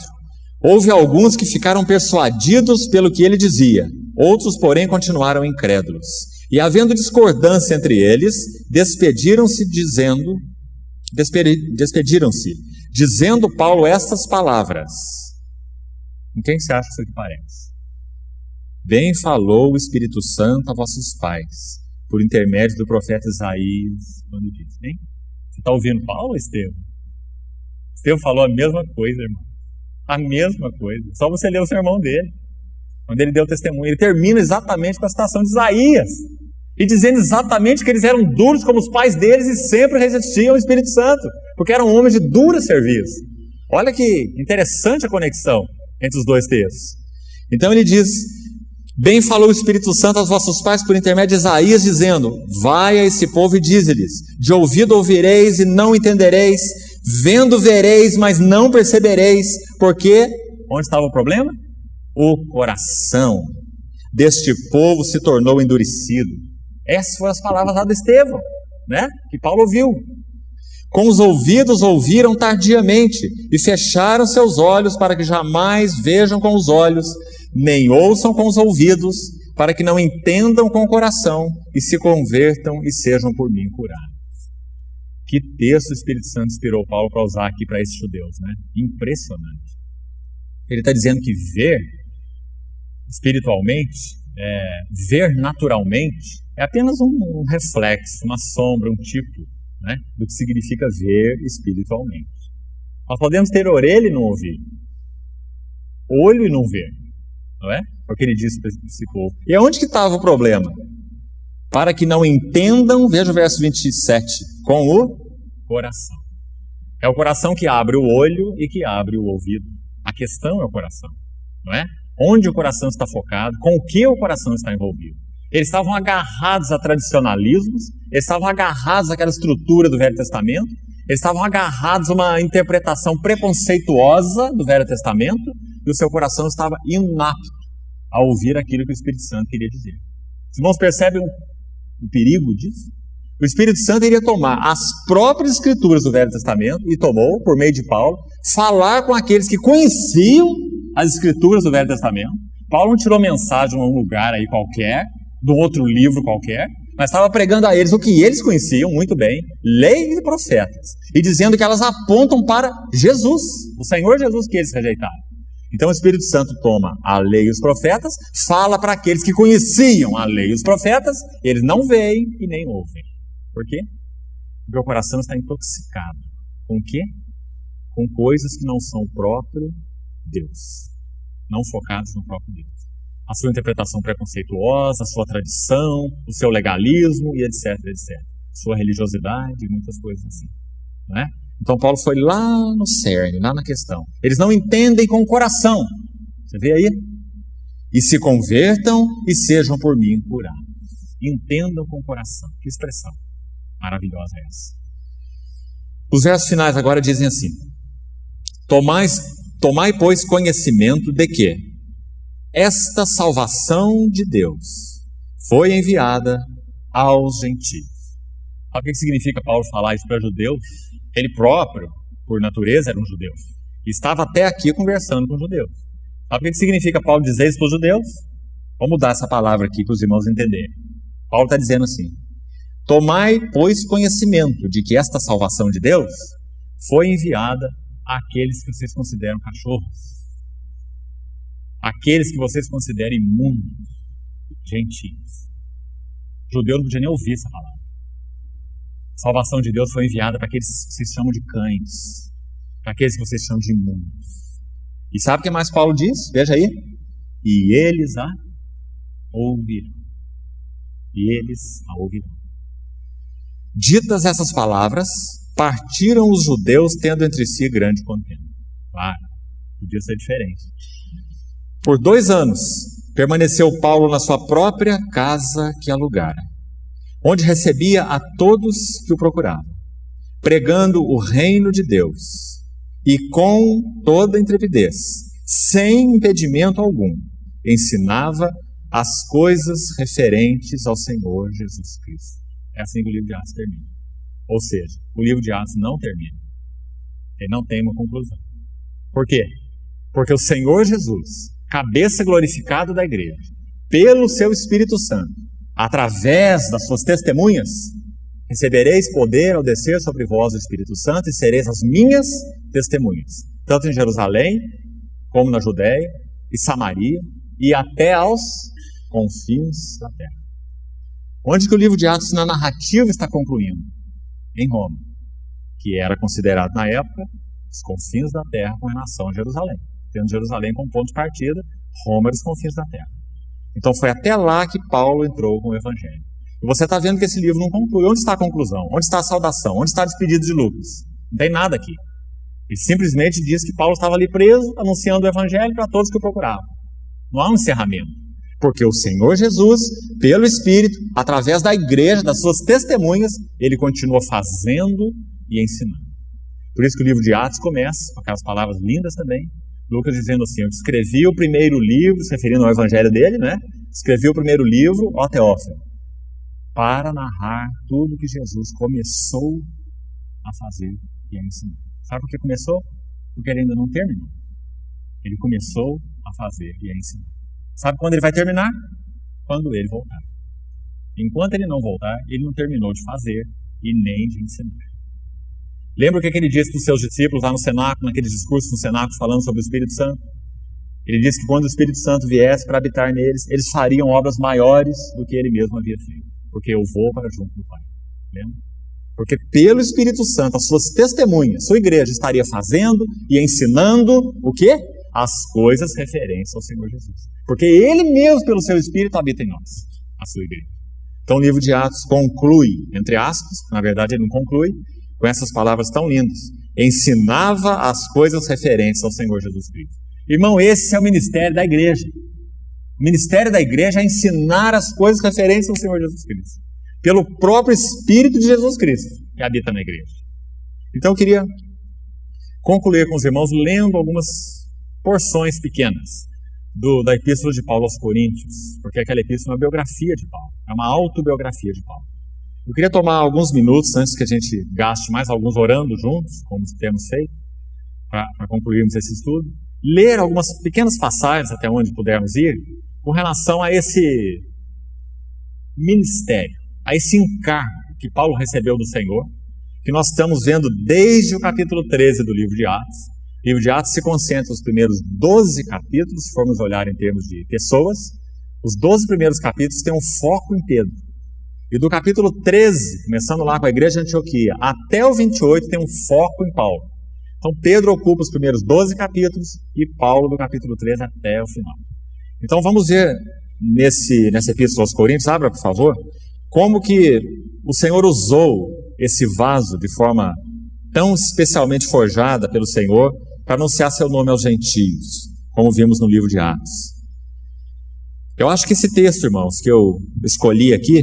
B: Houve alguns que ficaram persuadidos pelo que ele dizia, outros, porém, continuaram incrédulos. E havendo discordância entre eles, despediram-se, dizendo Paulo estas palavras. Em quem você acha que isso aqui parece? Bem falou o Espírito Santo a vossos pais, por intermédio do profeta Isaías, quando disse, hein? Você está ouvindo Paulo, Estevão? Estevão falou a mesma coisa, irmão. A mesma coisa. Só você ler o sermão dele. Quando ele deu testemunho, ele termina exatamente com a citação de Isaías. E dizendo exatamente que eles eram duros como os pais deles e sempre resistiam ao Espírito Santo, porque eram homens de dura serviço. Olha que interessante a conexão entre os dois textos. Então ele diz: bem falou o Espírito Santo aos vossos pais por intermédio de Isaías, dizendo: vai a esse povo e dize-lhes, de ouvido ouvireis e não entendereis, vendo vereis, mas não percebereis, porque, onde estava o problema? O coração deste povo se tornou endurecido. Essas foram as palavras lá de Estevão, né? Que Paulo ouviu. Com os ouvidos ouviram tardiamente e fecharam seus olhos para que jamais vejam com os olhos, nem ouçam com os ouvidos, para que não entendam com o coração e se convertam e sejam por mim curados. Que texto o Espírito Santo inspirou Paulo para usar aqui para esses judeus, né? Impressionante. Ele está dizendo que ver espiritualmente, ver naturalmente, é apenas um reflexo, uma sombra, um tipo, né, do que significa ver espiritualmente. Nós podemos ter orelha e não ouvir, olho e não ver, não é? É o que ele disse para esse povo. E aonde que estava o problema? Para que não entendam, veja o verso 27, com o coração. É o coração que abre o olho e que abre o ouvido. A questão é o coração, não é? Onde o coração está focado, com o que o coração está envolvido. Eles estavam agarrados a tradicionalismos, eles estavam agarrados àquela estrutura do Velho Testamento, eles estavam agarrados a uma interpretação preconceituosa do Velho Testamento, e o seu coração estava inapto a ouvir aquilo que o Espírito Santo queria dizer. Os irmãos percebem o perigo disso? O Espírito Santo iria tomar as próprias escrituras do Velho Testamento, e tomou, por meio de Paulo, falar com aqueles que conheciam as escrituras do Velho Testamento. Paulo não tirou mensagem de um lugar aí qualquer, de um outro livro qualquer, mas estava pregando a eles o que eles conheciam muito bem, lei e profetas, e dizendo que elas apontam para Jesus, o Senhor Jesus que eles rejeitaram. Então o Espírito Santo toma a lei e os profetas, fala para aqueles que conheciam a lei e os profetas, eles não veem e nem ouvem. Por quê? Porque o coração está intoxicado. Com o quê? Com coisas que não são o próprio Deus. Não focados no próprio Deus. A sua interpretação preconceituosa, a sua tradição, o seu legalismo e etc, etc. Sua religiosidade e muitas coisas assim. Não é? Então Paulo foi lá no cerne, lá na questão. Eles não entendem com o coração. Você vê aí? E se convertam e sejam por mim curados. Entendam com o coração. Que expressão maravilhosa é essa. Os versos finais agora dizem assim: Tomai, pois, conhecimento de que esta salvação de Deus foi enviada aos gentios. Sabe o que significa Paulo falar isso para judeus? Ele próprio, por natureza, era um judeu. E estava até aqui conversando com judeus. Sabe o que significa Paulo dizer isso para os judeus? Vamos mudar essa palavra aqui para os irmãos entenderem. Paulo está dizendo assim: tomai, pois, conhecimento de que esta salvação de Deus foi enviada àqueles que vocês consideram cachorros, aqueles que vocês consideram imundos, gentios. O judeu não podia nem ouvir essa palavra. A salvação de Deus foi enviada para aqueles que vocês chamam de cães, para aqueles que vocês chamam de imundos. E sabe o que mais Paulo diz? Veja aí. E eles a ouvirão. E eles a ouvirão. Ditas essas palavras, partiram os judeus tendo entre si grande contenda. Claro, podia ser diferente. Por 2 anos, permaneceu Paulo na sua própria casa que alugara, onde recebia a todos que o procuravam, pregando o reino de Deus, e com toda intrepidez, sem impedimento algum, ensinava as coisas referentes ao Senhor Jesus Cristo. É assim que o livro de Atos termina. Ou seja, o livro de Atos não termina. Ele não tem uma conclusão. Por quê? Porque o Senhor Jesus, cabeça glorificada da igreja, pelo seu Espírito Santo, através das suas testemunhas, recebereis poder ao descer sobre vós o Espírito Santo e sereis as minhas testemunhas, tanto em Jerusalém, como na Judéia e Samaria, e até aos confins da terra. Onde que o livro de Atos, na narrativa, está concluindo? Em Roma, que era considerado na época os confins da terra com relação a Jerusalém. Tendo Jerusalém como ponto de partida, Roma era os confins da terra. Então foi até lá que Paulo entrou com o Evangelho. E você está vendo que esse livro não conclui. Onde está a conclusão? Onde está a saudação? Onde está a despedida de Lucas? Não tem nada aqui. Ele simplesmente diz que Paulo estava ali preso, anunciando o Evangelho para todos que o procuravam. Não há um encerramento. Porque o Senhor Jesus, pelo Espírito, através da igreja, das suas testemunhas, ele continua fazendo e ensinando. Por isso que o livro de Atos começa com aquelas palavras lindas também. Lucas dizendo assim: eu escrevi o primeiro livro, se referindo ao evangelho dele, né? Escrevi o primeiro livro, ó Teófilo, para narrar tudo que Jesus começou a fazer e a ensinar. Sabe por que começou? Porque ele ainda não terminou. Ele começou a fazer e a ensinar. Sabe quando ele vai terminar? Quando ele voltar. Enquanto ele não voltar, ele não terminou de fazer e nem de ensinar. Lembra o que ele disse para os seus discípulos lá no cenáculo, naquele discurso no cenáculo falando sobre o Espírito Santo? Ele disse que quando o Espírito Santo viesse para habitar neles, eles fariam obras maiores do que ele mesmo havia feito. porque eu vou para junto do Pai. Lembra? Porque pelo Espírito Santo, as suas testemunhas, sua igreja estaria fazendo e ensinando o quê? As coisas referentes ao Senhor Jesus. Porque Ele mesmo, pelo seu Espírito, habita em nós, a sua igreja. Então o livro de Atos conclui, entre aspas, na verdade ele não conclui, com essas palavras tão lindas. Ensinava as coisas referentes ao Senhor Jesus Cristo. Irmão, esse é o ministério da igreja. O ministério da igreja é ensinar as coisas referentes ao Senhor Jesus Cristo. Pelo próprio Espírito de Jesus Cristo, que habita na igreja. Então eu queria concluir com os irmãos lendo algumas porções pequenas da Epístola de Paulo aos Coríntios, porque aquela epístola é uma biografia de Paulo, é uma autobiografia de Paulo. Eu queria tomar alguns minutos antes que a gente gaste mais alguns orando juntos, como temos feito, para concluirmos esse estudo, ler algumas pequenas passagens até onde pudermos ir, com relação a esse ministério, a esse encargo que Paulo recebeu do Senhor, que nós estamos vendo desde o capítulo 13 do livro de Atos. O livro de Atos se concentra nos primeiros 12 capítulos, se formos olhar em termos de pessoas. Os 12 primeiros capítulos têm um foco em Pedro. E do capítulo 13, começando lá com a igreja de Antioquia, até o 28 tem um foco em Paulo. Então Pedro ocupa os primeiros 12 capítulos e Paulo do capítulo 13 até o final. Então vamos ver nessa epístola aos Coríntios, abra por favor, como que o Senhor usou esse vaso de forma tão especialmente forjada pelo Senhor para anunciar seu nome aos gentios, como vimos no livro de Atos. Eu acho que esse texto, irmãos, que eu escolhi aqui,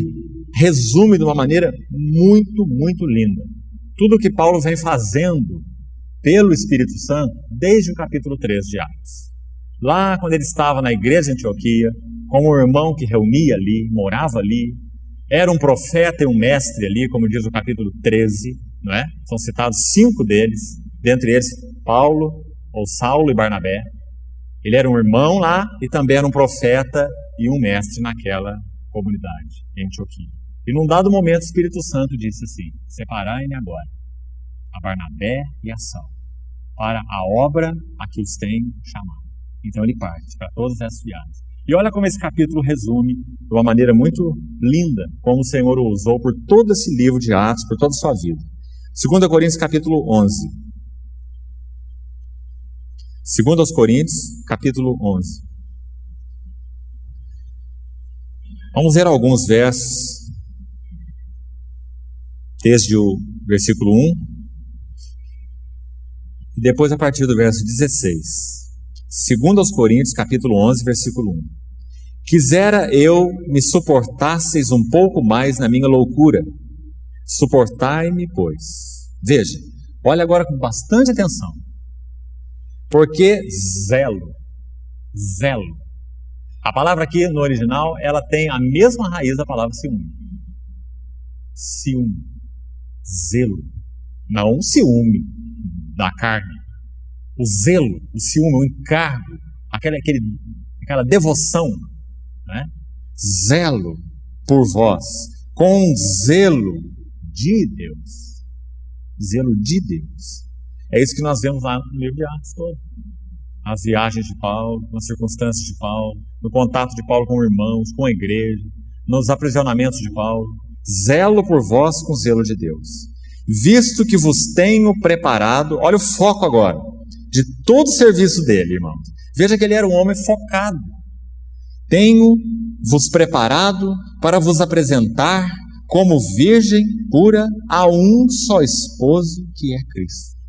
B: resume de uma maneira muito, muito linda tudo o que Paulo vem fazendo pelo Espírito Santo desde o capítulo 13 de Atos. Lá quando ele estava na igreja de Antioquia, com um irmão que reunia ali, morava ali, era um profeta e um mestre ali, como diz o capítulo 13, não é? São citados 5 deles, dentre eles Paulo, ou Saulo e Barnabé. Ele era um irmão lá e também era um profeta e um mestre naquela comunidade, em Antioquia. E num dado momento o Espírito Santo disse assim: separai-me agora a Barnabé e a Saulo para a obra a que os tenho chamado. Então ele parte para todas essas viagens. E olha como esse capítulo resume, de uma maneira muito linda, como o Senhor o usou por todo esse livro de Atos, por toda a sua vida. 2 Coríntios capítulo 11. 2 Coríntios capítulo 11. Vamos ver alguns versos, desde o versículo 1, e depois a partir do verso 16. 2 Coríntios capítulo 11, versículo 1. Quisera eu me suportasseis um pouco mais na minha loucura. Suportai-me, pois. Veja, olha agora com bastante atenção. Porque zelo. A palavra aqui no original, ela tem a mesma raiz da palavra ciúme. Zelo. Não ciúme da carne. O zelo, o ciúme, o encargo, aquela devoção, né? Zelo por vós, com zelo de Deus. Zelo de Deus. É isso que nós vemos lá no livro de Atos todo. As viagens de Paulo, nas circunstâncias de Paulo, no contato de Paulo com irmãos, com a igreja, nos aprisionamentos de Paulo. Zelo por vós com zelo de Deus. Visto que vos tenho preparado, olha o foco agora, de todo o serviço dele, irmãos. Veja que ele era um homem focado. Tenho-vos preparado para vos apresentar como virgem pura a um só esposo, que é Cristo.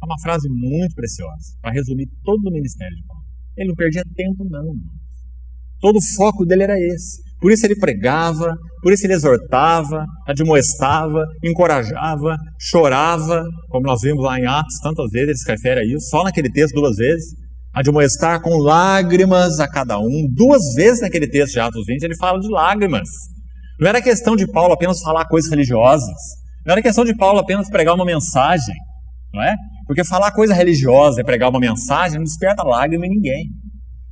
B: É uma frase muito preciosa, para resumir todo o ministério de Paulo. Ele não perdia tempo, não, irmãos. Todo o foco dele era esse. Por isso ele pregava, por isso ele exortava, admoestava, encorajava, chorava, como nós vimos lá em Atos, tantas vezes ele se refere a isso, só naquele texto 2 vezes, admoestar com lágrimas a cada um. 2 vezes naquele texto de Atos 20 ele fala de lágrimas. Não era questão de Paulo apenas falar coisas religiosas, não era questão de Paulo apenas pregar uma mensagem, não é? Porque falar coisa religiosa e pregar uma mensagem não desperta lágrima em ninguém.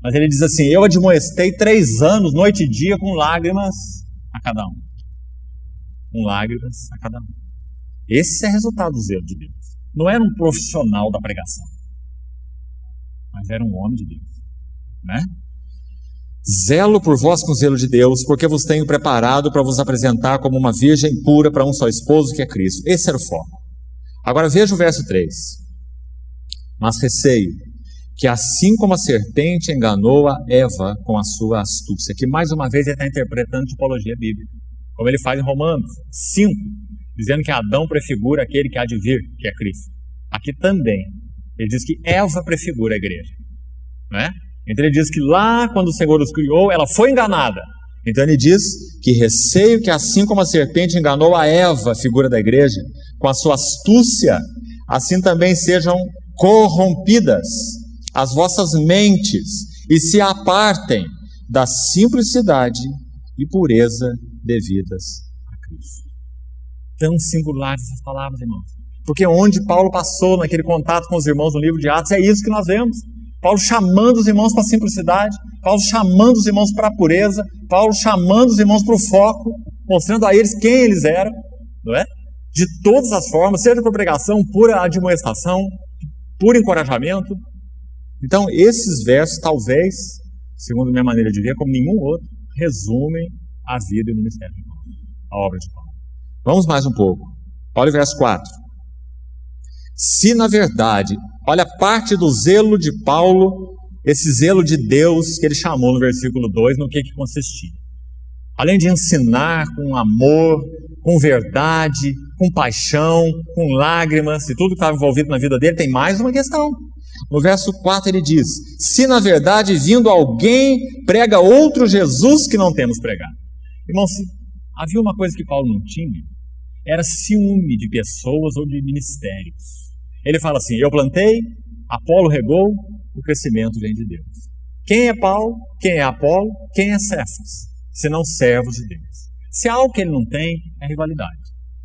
B: Mas ele diz assim: eu admoestei 3 anos, noite e dia, com lágrimas a cada um. Com lágrimas a cada um. Esse é o resultado do zelo de Deus. Não era um profissional da pregação, mas era um homem de Deus, né?
C: Zelo por vós com zelo de Deus, porque vos tenho preparado para vos apresentar como uma virgem pura para um só esposo, que é Cristo. Esse era o foco. Agora veja o verso 3. Mas receio que assim como a serpente enganou a Eva com a sua astúcia, que mais uma vez ele está interpretando tipologia bíblica, como ele faz em Romanos 5, dizendo que Adão prefigura aquele que há de vir, que é Cristo. Aqui também, ele diz que Eva prefigura a igreja, não é? Então ele diz que lá, quando o Senhor os criou, ela foi enganada. Então ele diz que receio que assim como a serpente enganou a Eva, figura da igreja, com a sua astúcia, assim também sejam corrompidas as vossas mentes e se apartem da simplicidade e pureza devidas a Cristo. Tão singulares essas palavras, irmãos. Porque onde Paulo passou naquele contato com os irmãos no livro de Atos, é isso que nós vemos. Paulo chamando os irmãos para a simplicidade, Paulo chamando os irmãos para a pureza, Paulo chamando os irmãos para o foco, mostrando a eles quem eles eram, não é? De todas as formas, seja para pregação, pura admoestação, puro encorajamento. Então, esses versos, talvez, segundo a minha maneira de ver, como nenhum outro, resumem a vida e o ministério de Paulo, a obra de Paulo. Vamos mais um pouco. Olha o verso 4. Se na verdade, olha a parte do zelo de Paulo, esse zelo de Deus que ele chamou no versículo 2, no que consistia. Além de ensinar com amor, com verdade, com paixão, com lágrimas e tudo que estava envolvido na vida dele, tem mais uma questão. No verso 4 ele diz: se na verdade vindo alguém prega outro Jesus que não temos pregado. Irmãos, havia uma coisa que Paulo não tinha, era ciúme de pessoas ou de ministérios. Ele fala assim: eu plantei, Apolo regou, o crescimento vem de Deus. Quem é Paulo? Quem é Apolo? Quem é Cefas? Senão servos de Deus. Se há algo que ele não tem, é rivalidade,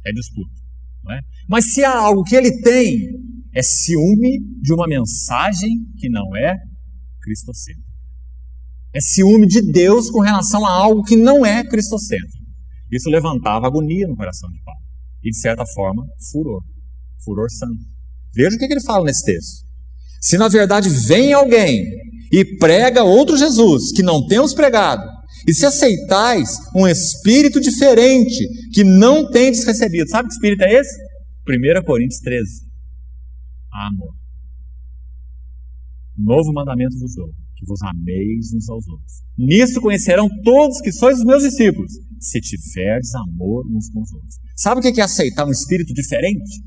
C: é disputa, não é? Mas se há algo que ele tem, é ciúme de uma mensagem que não é cristocêntrica. É ciúme de Deus com relação a algo que não é cristocêntrico. Isso levantava agonia no coração de Paulo. E, de certa forma, furor santo. Veja o que ele fala nesse texto. Se na verdade vem alguém e prega outro Jesus que não temos pregado, e se aceitais um espírito diferente que não tendes recebido, sabe que espírito é esse? 1 Coríntios 13. Amor. Novo mandamento vos dou, que vos ameis uns aos outros. Nisso conhecerão todos que sois os meus discípulos, se tiverdes amor uns com os outros. Sabe o que é aceitar um espírito diferente?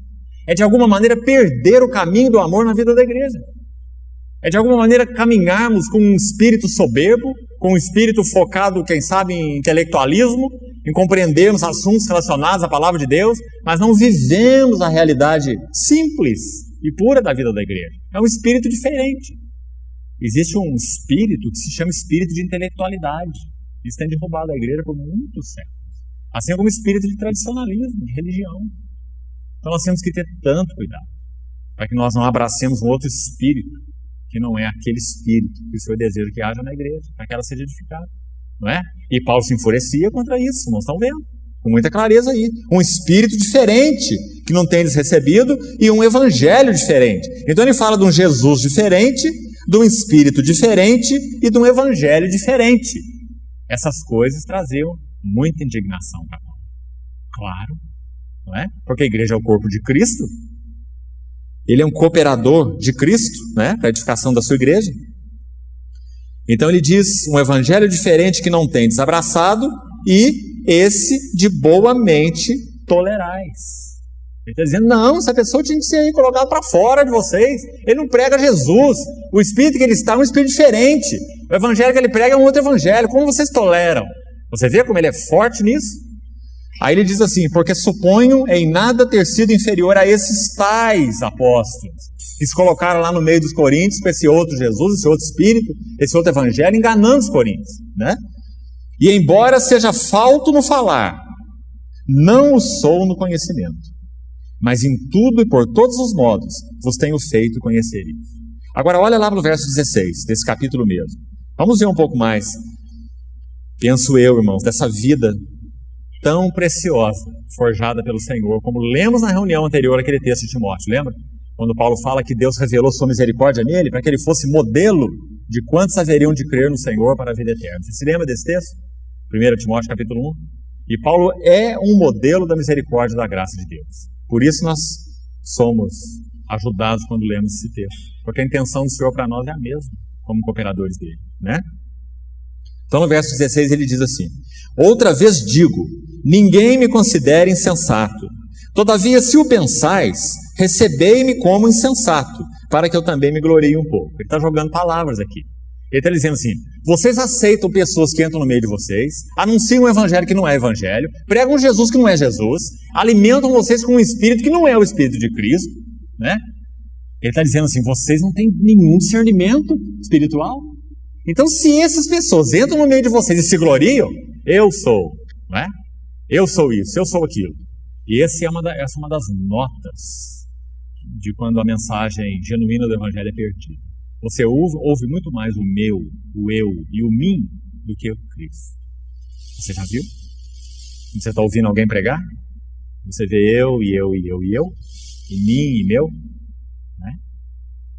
C: É de alguma maneira perder o caminho do amor na vida da igreja. É de alguma maneira caminharmos com um espírito soberbo, com um espírito focado, quem sabe, em intelectualismo, em compreendermos assuntos relacionados à palavra de Deus, mas não vivemos a realidade simples e pura da vida da igreja. É um espírito diferente. Existe um espírito que se chama espírito de intelectualidade. Isso tem derrubado a igreja por muitos séculos. Assim como o espírito de tradicionalismo, de religião. Então nós temos que ter tanto cuidado para que nós não abracemos um outro espírito que não é aquele espírito que o Senhor deseja que haja na igreja, para que ela seja edificada, não é? E Paulo se enfurecia contra isso, nós estamos vendo, com muita clareza aí. Um espírito diferente que não tendes recebido e um evangelho diferente. Então ele fala de um Jesus diferente, de um espírito diferente e de um evangelho diferente. Essas coisas traziam muita indignação para Paulo. Claro, não é? Porque a igreja é o corpo de Cristo. Ele é um cooperador de Cristo, né, para a edificação da sua igreja. Então ele diz, um evangelho diferente que não tendes abraçado, e esse de boa mente tolerais. Ele está dizendo, não, essa pessoa tinha que ser colocada para fora de vocês. Ele não prega Jesus. O espírito que ele está é um espírito diferente. O evangelho que ele prega é um outro evangelho. Como vocês toleram? Você vê como ele é forte nisso? Aí ele diz assim, porque suponho em nada ter sido inferior a esses tais apóstolos, que se colocaram lá no meio dos coríntios com esse outro Jesus, esse outro espírito, esse outro evangelho, enganando os coríntios, né? E embora seja falto no falar, não o sou no conhecimento, mas em tudo e por todos os modos vos tenho feito conhecer isso. Agora olha lá no verso 16, desse capítulo mesmo. Vamos ver um pouco mais, penso eu, irmãos, dessa vida tão preciosa, forjada pelo Senhor, como lemos na reunião anterior aquele texto de Timóteo, lembra? Quando Paulo fala que Deus revelou sua misericórdia nele, para que ele fosse modelo
B: de quantos haveriam de crer no Senhor para a vida eterna. Você se lembra desse texto? 1 Timóteo capítulo 1. E Paulo é um modelo da misericórdia e da graça de Deus. Por isso nós somos ajudados quando lemos esse texto. Porque a intenção do Senhor para nós é a mesma, como cooperadores dele, né? Então no verso 16 ele diz assim: outra vez digo, ninguém me considere insensato. Todavia, se o pensais, recebei-me como insensato, para que eu também me glorie um pouco. Ele está jogando palavras aqui. Ele está dizendo assim: vocês aceitam pessoas que entram no meio de vocês, anunciam um evangelho que não é evangelho, pregam Jesus que não é Jesus, alimentam vocês com um espírito que não é o espírito de Cristo, né? Ele está dizendo assim: vocês não têm nenhum discernimento espiritual. Então, se essas pessoas entram no meio de vocês e se gloriam, eu sou, não é? Eu sou isso, eu sou aquilo. E essa é uma das notas de quando a mensagem genuína do evangelho é perdida. Você ouve muito mais o meu, o eu e o mim do que o Cristo. Você já viu? Quando você está ouvindo alguém pregar, você vê eu, e mim e meu, né?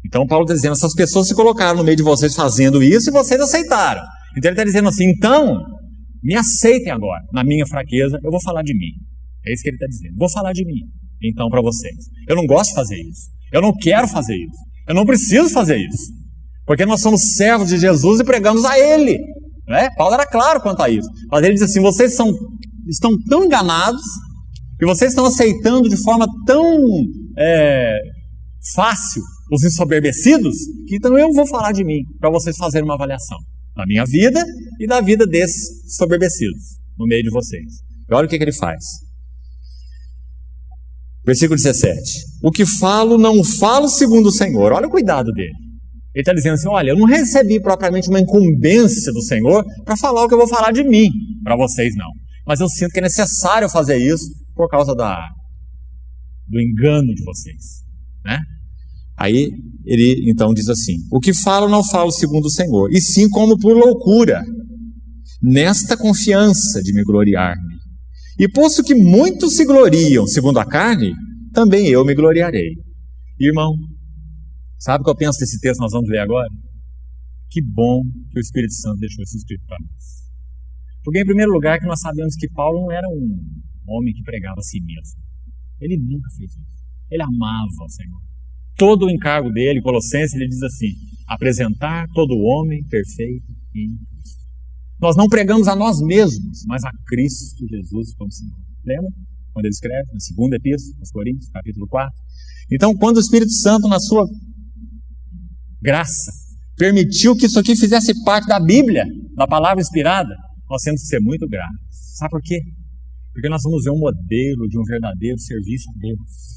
B: Então Paulo está dizendo, essas pessoas se colocaram no meio de vocês fazendo isso e vocês aceitaram. Então ele está dizendo assim, então, me aceitem agora, na minha fraqueza, eu vou falar de mim. É isso que ele está dizendo, vou falar de mim, então, para vocês. Eu não gosto de fazer isso, eu não quero fazer isso, eu não preciso fazer isso, porque nós somos servos de Jesus e pregamos a Ele, né? Paulo era claro quanto a isso, mas ele diz assim, vocês estão tão enganados, e vocês estão aceitando de forma tão fácil os ensoberbecidos, que então eu vou falar de mim, para vocês fazerem uma avaliação da minha vida e da vida desses ensoberbecidos no meio de vocês. E olha o que ele faz. Versículo 17. O que falo, não falo segundo o Senhor. Olha o cuidado dele. Ele está dizendo assim, olha, eu não recebi propriamente uma incumbência do Senhor para falar o que eu vou falar de mim, para vocês não. Mas eu sinto que é necessário fazer isso por causa do engano de vocês, né? Aí ele então diz assim, o que falo não falo segundo o Senhor, e sim como por loucura, nesta confiança de me gloriar-me. E posto que muitos se gloriam segundo a carne, também eu me gloriarei. Irmão, sabe o que eu penso desse texto que nós vamos ler agora? Que bom que o Espírito Santo deixou isso escrito para nós. Porque em primeiro lugar que nós sabemos que Paulo não era um homem que pregava a si mesmo. Ele nunca fez isso. Ele amava o Senhor. Todo o encargo dele, Colossenses, ele diz assim, apresentar todo homem perfeito em Cristo. Nós não pregamos a nós mesmos, mas a Cristo Jesus como Senhor. Lembra? Quando ele escreve na segunda epístola aos Coríntios, capítulo 4. Então, quando o Espírito Santo, na sua graça, permitiu que isso aqui fizesse parte da Bíblia, da palavra inspirada, nós temos que ser muito gratos. Sabe por quê? Porque nós vamos ver um modelo de um verdadeiro serviço a Deus.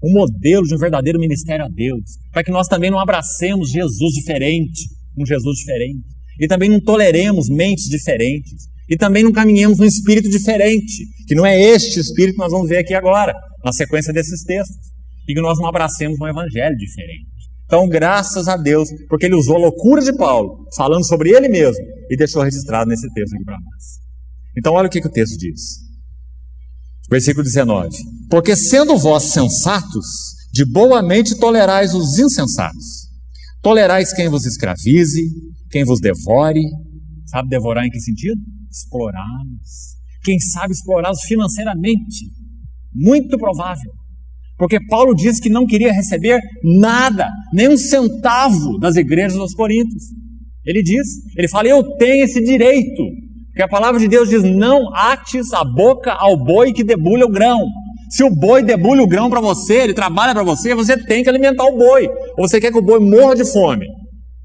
B: Um modelo de um verdadeiro ministério a Deus. Para que nós também não abracemos Jesus diferente, um Jesus diferente. E também não toleremos mentes diferentes. E também não caminhemos num espírito diferente, que não é este espírito que nós vamos ver aqui agora, na sequência desses textos. E que nós não abracemos um evangelho diferente. Então, graças a Deus, porque ele usou a loucura de Paulo, falando sobre ele mesmo, e deixou registrado nesse texto aqui para nós. Então, olha o que o texto diz. Versículo 19. Porque sendo vós sensatos, de boa mente tolerais os insensatos. Tolerais quem vos escravize, quem vos devore. Sabe devorar em que sentido? Explorá-los. Quem sabe explorá-los financeiramente. Muito provável. Porque Paulo diz que não queria receber nada, nem um centavo das igrejas dos Coríntios. Ele fala, eu tenho esse direito. Porque a palavra de Deus diz, não ates a boca ao boi que debulha o grão. Se o boi debulha o grão para você, ele trabalha para você, você tem que alimentar o boi. Ou você quer que o boi morra de fome.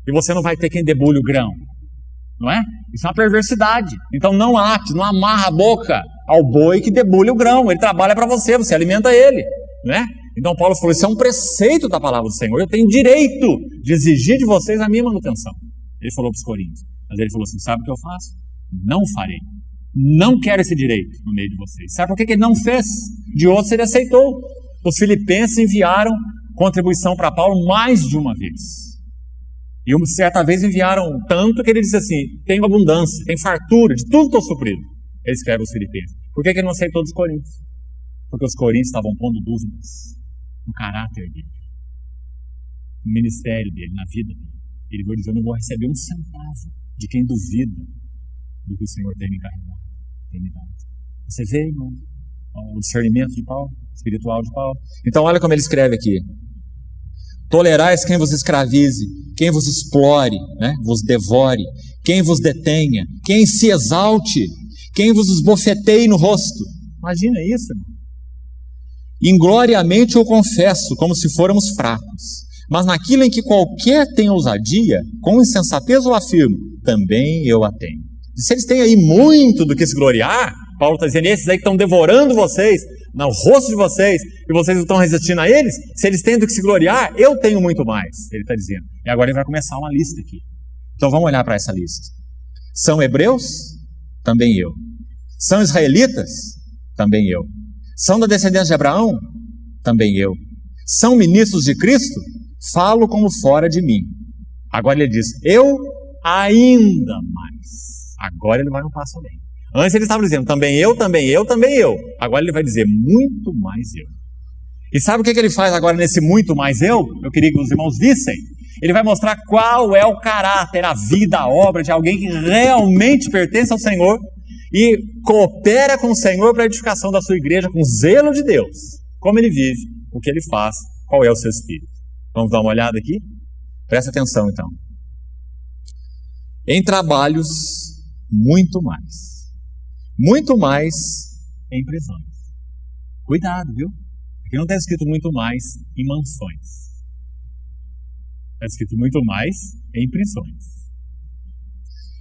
B: E você não vai ter quem debulhe o grão. Não é? Isso é uma perversidade. Então não ate, não amarra a boca ao boi que debulha o grão. Ele trabalha para você, você alimenta ele. Não é? Então Paulo falou, isso é um preceito da palavra do Senhor. Eu tenho direito de exigir de vocês a minha manutenção. Ele falou para os coríntios. Mas ele falou assim, sabe o que eu faço? Não farei. Não quero esse direito no meio de vocês. Sabe por que ele não fez? De outros ele aceitou. Os filipenses enviaram contribuição para Paulo mais de uma vez. E uma certa vez enviaram tanto que ele disse assim, tenho abundância, tenho fartura, de tudo estou suprido. Ele escreve aos filipenses. Por que ele não aceitou dos coríntios? Porque os coríntios estavam pondo dúvidas no caráter dele, no ministério dele, na vida dele. Ele vai dizer: eu não vou receber um centavo de quem duvida do que o Senhor tem me encarregado, tem me dado. Você vê, irmão, o discernimento de Paulo, espiritual de Paulo. Então olha como ele escreve aqui: tolerais quem vos escravize, quem vos explore, né, vos devore, quem vos detenha, quem se exalte, quem vos esbofeteie no rosto. Imagina isso, irmão. Ingloriamente eu confesso, como se fôramos fracos, mas naquilo em que qualquer tem ousadia, com insensatez eu afirmo, também eu a tenho. E se eles têm aí muito do que se gloriar, Paulo está dizendo: esses aí que estão devorando vocês, no rosto de vocês, e vocês não estão resistindo a eles, se eles têm do que se gloriar, eu tenho muito mais, ele está dizendo. E agora ele vai começar uma lista aqui. Então vamos olhar para essa lista. São hebreus? Também eu. São israelitas? Também eu. São da descendência de Abraão? Também eu. São ministros de Cristo? Falo como fora de mim. Agora ele diz: eu ainda mais. Agora ele vai um passo além. Antes ele estava dizendo: também eu, também eu, também eu. Agora ele vai dizer: muito mais eu. E sabe o que ele faz agora nesse muito mais eu? Eu queria que os irmãos vissem. Ele vai mostrar qual é o caráter, a vida, a obra de alguém que realmente pertence ao Senhor e coopera com o Senhor para a edificação da sua igreja com zelo de Deus. Como ele vive, o que ele faz, qual é o seu espírito. Vamos dar uma olhada aqui? Presta atenção então. Em trabalhos, muito mais. Muito mais em prisões. Cuidado, viu? Aqui não está escrito muito mais em mansões. Está escrito muito mais em prisões.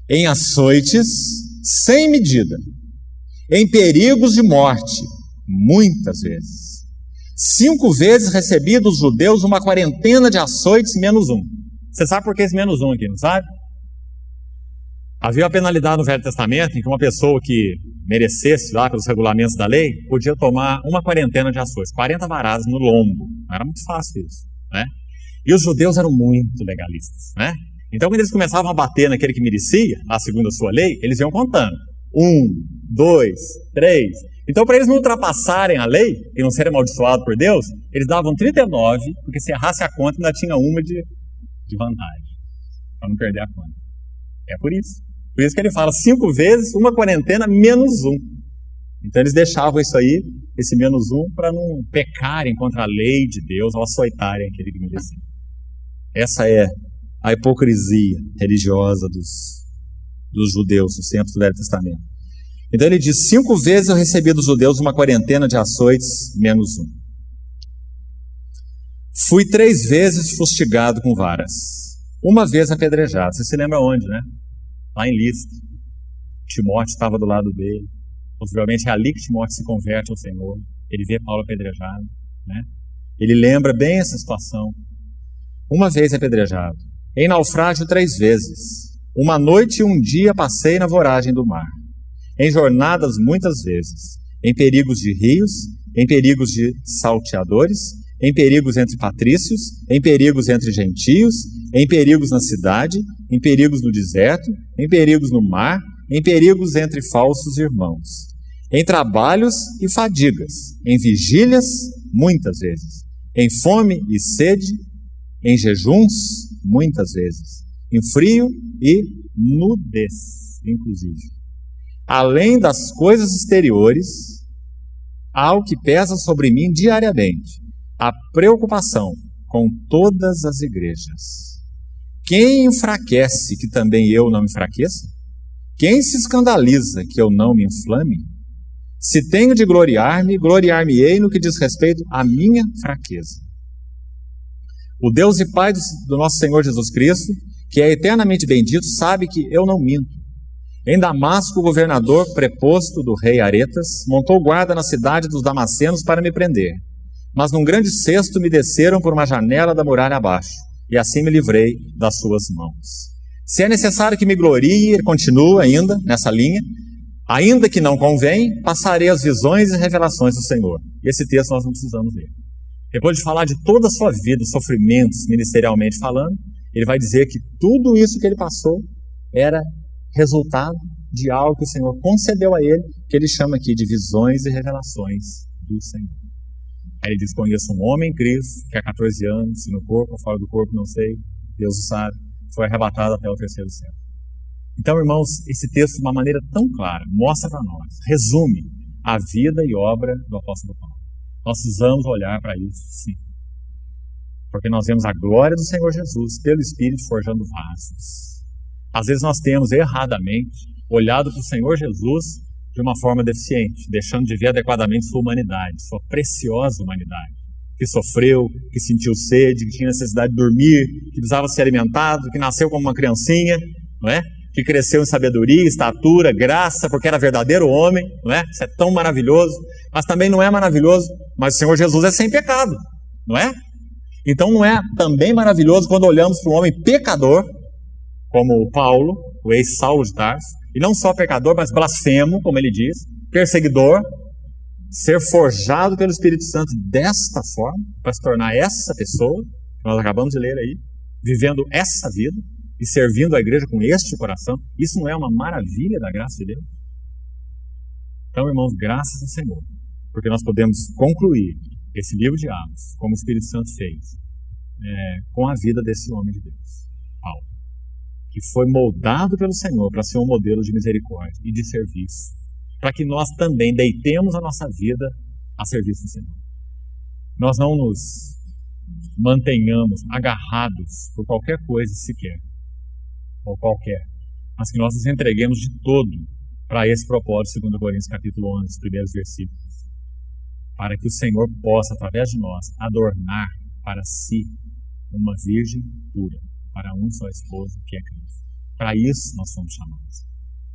B: Em açoites sem medida. Em perigos de morte, muitas vezes. 5 vezes recebi dos judeus uma quarentena de açoites menos um. Você sabe por que esse menos um aqui, não sabe? Havia uma penalidade no Velho Testamento em que uma pessoa que merecesse lá pelos regulamentos da lei podia tomar uma quarentena de açoites, 40 varadas no lombo. Não era muito fácil isso, né? E os judeus eram muito legalistas, né? Então, quando eles começavam a bater naquele que merecia, lá segundo a sua lei, eles iam contando. 1, 2, 3. Então, para eles não ultrapassarem a lei e não serem amaldiçoados por Deus, eles davam 39, porque se errasse a conta ainda tinha uma de vantagem, para não perder a conta. É por isso. Por isso que ele fala 5 vezes, uma quarentena menos um. Então eles deixavam isso aí, esse menos um, para não pecarem contra a lei de Deus ou açoitarem aquele que merecia. Essa é a hipocrisia religiosa dos judeus nos tempos do Velho Testamento. Então ele diz: 5 vezes eu recebi dos judeus uma quarentena de açoites menos um. Fui 3 vezes fustigado com varas. 1 vez apedrejado. Você se lembra onde, né? Lá em Listra. Timóteo estava do lado dele. Possivelmente é ali que Timóteo se converte ao Senhor. Ele vê Paulo apedrejado, né? Ele lembra bem essa situação. 1 vez apedrejado. Em naufrágio 3 vezes. 1 noite e 1 dia passei na voragem do mar. Em jornadas muitas vezes. Em perigos de rios, em perigos de salteadores, em perigos entre patrícios, em perigos entre gentios, em perigos na cidade, em perigos no deserto, em perigos no mar, em perigos entre falsos irmãos, em trabalhos e fadigas, em vigílias muitas vezes, em fome e sede, em jejuns muitas vezes, em frio e nudez, inclusive. Além das coisas exteriores, há o que pesa sobre mim diariamente, a preocupação com todas as igrejas. Quem enfraquece que também eu não enfraqueça? Quem se escandaliza que eu não me inflame? Se tenho de gloriar-me, gloriar-me-ei no que diz respeito à minha fraqueza. O Deus e Pai do nosso Senhor Jesus Cristo, que é eternamente bendito, sabe que eu não minto. Em Damasco, o governador preposto do rei Aretas montou guarda na cidade dos Damascenos para me prender. Mas num grande cesto me desceram por uma janela da muralha abaixo, e assim me livrei das suas mãos. Se é necessário que me glorie, ele continua ainda nessa linha, ainda que não convém, passarei as visões e revelações do Senhor. E esse texto nós não precisamos ler. Depois de falar de toda a sua vida, sofrimentos, ministerialmente falando, ele vai dizer que tudo isso que ele passou era resultado de algo que o Senhor concedeu a ele, que ele chama aqui de visões e revelações do Senhor. Aí ele diz: conheço um homem em Cristo, que há 14 anos, se no corpo ou fora do corpo, não sei, Deus o sabe, foi arrebatado até o terceiro céu. Então, irmãos, esse texto, de uma maneira tão clara, mostra para nós, resume a vida e obra do apóstolo Paulo. Nós precisamos olhar para isso, sim. Porque nós vemos a glória do Senhor Jesus pelo Espírito forjando vasos. Às vezes nós temos erradamente olhado para o Senhor Jesus de uma forma deficiente, deixando de ver adequadamente sua humanidade, sua preciosa humanidade, que sofreu, que sentiu sede, que tinha necessidade de dormir, que precisava ser alimentado, que nasceu como uma criancinha, não é? Que cresceu em sabedoria, estatura, graça, porque era verdadeiro homem, não é? Isso é tão maravilhoso, mas também não é maravilhoso, mas o Senhor Jesus é sem pecado, não é? Então não é também maravilhoso quando olhamos para um homem pecador, como o Paulo, o ex-Saulo de Tarso, e não só pecador, mas blasfemo, como ele diz, perseguidor, ser forjado pelo Espírito Santo desta forma, para se tornar essa pessoa, que nós acabamos de ler aí, vivendo essa vida, e servindo a igreja com este coração. Isso não é uma maravilha da graça de Deus? Então, irmãos, graças ao Senhor, porque nós podemos concluir esse livro de Atos, como o Espírito Santo fez, com a vida desse homem de Deus, Paulo, que foi moldado pelo Senhor para ser um modelo de misericórdia e de serviço, para que nós também deitemos a nossa vida a serviço do Senhor. Nós não nos mantenhamos agarrados por qualquer coisa sequer, ou qualquer, mas que nós nos entreguemos de todo para esse propósito, 2 Coríntios capítulo 11, os primeiros versículos, para que o Senhor possa, através de nós, adornar para si uma virgem pura, para um só esposo, que é Cristo. Para isso nós somos chamados.